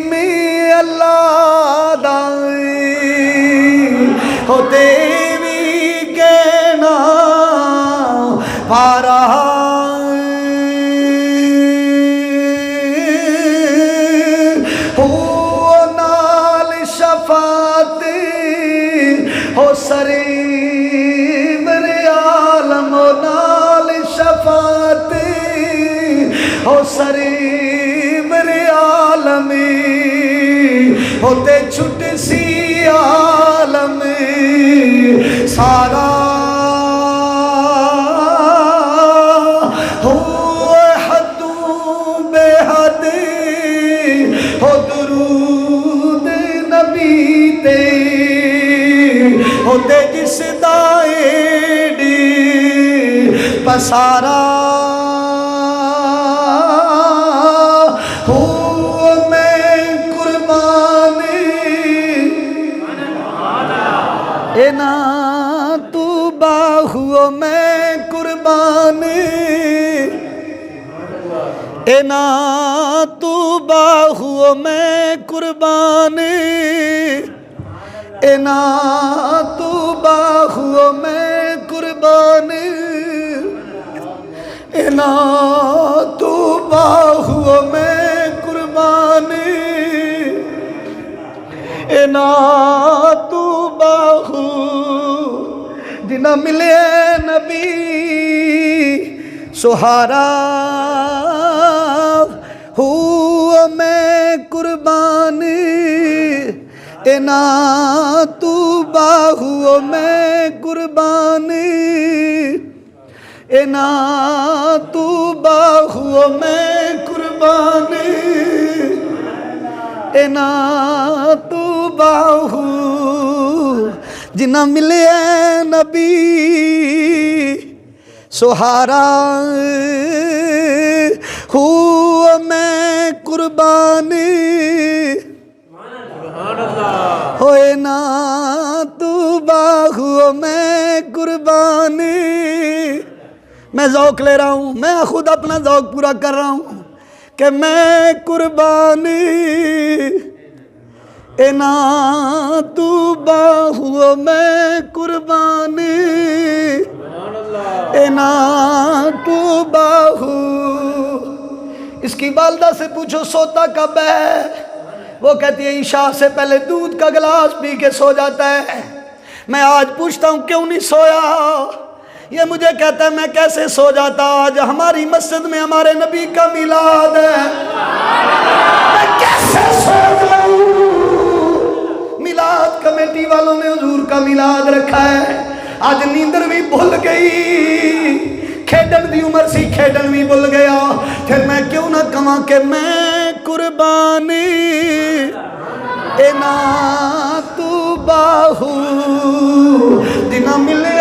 Speaker 1: में अल्लाह दाई हो देवी के नाम पारा हो सरी मेरे आलम नाल शफात हो सरी मेरे आलमी होते छुट सी आलम सारा हो हदू बेहद हो दुरूद नबी ते होते जिस दाएडी पसारा हो मैं कुर्बानी ए ना तू बाहु मैं कुर्बानी ए ना तू बाहु मैं कुर्बानी एना तू बाहु में कुर्बानी एना तू बाहु में कुर्बानी एना तू बाहु जिना मिले नबी सुहारा हुआ मैं कुर्बानी एना तू बाहु में कुर्बानी एना तू बाहु में कुर्बानी एना तू बाहु जिना मिले नबी सुहारा हुआ मैं कुर्बानी होए ना तू बाहु में कुर्बानी। मैं ज़ौक़ ले रहा हूँ, मैं खुद अपना ज़ौक़ पूरा कर रहा हूँ कि मैं कुर्बानी ए ना तू बाहु में कुर्बानी ए ना तू बाहु। इसकी वालिदा से पूछो सोता कब है, वो कहती है ईशा से पहले दूध का गिलास पी के सो जाता है। मैं आज पूछता हूँ क्यों नहीं सोया, ये मुझे कहता है मैं कैसे सो जाता। आज हमारी मस्जिद में हमारे नबी का मिलाद है, मैं कैसे सो जाऊँ। मिलाद कमेटी वालों ने हुजूर का मिलाद रखा है, अज नींदर भी भुल गई, खेडन की उम्र सी खेडन भी भुल गया। फिर मैं क्यों ना कहा कि मैं कुर्बानी ए ना तू बाहू दिना मिले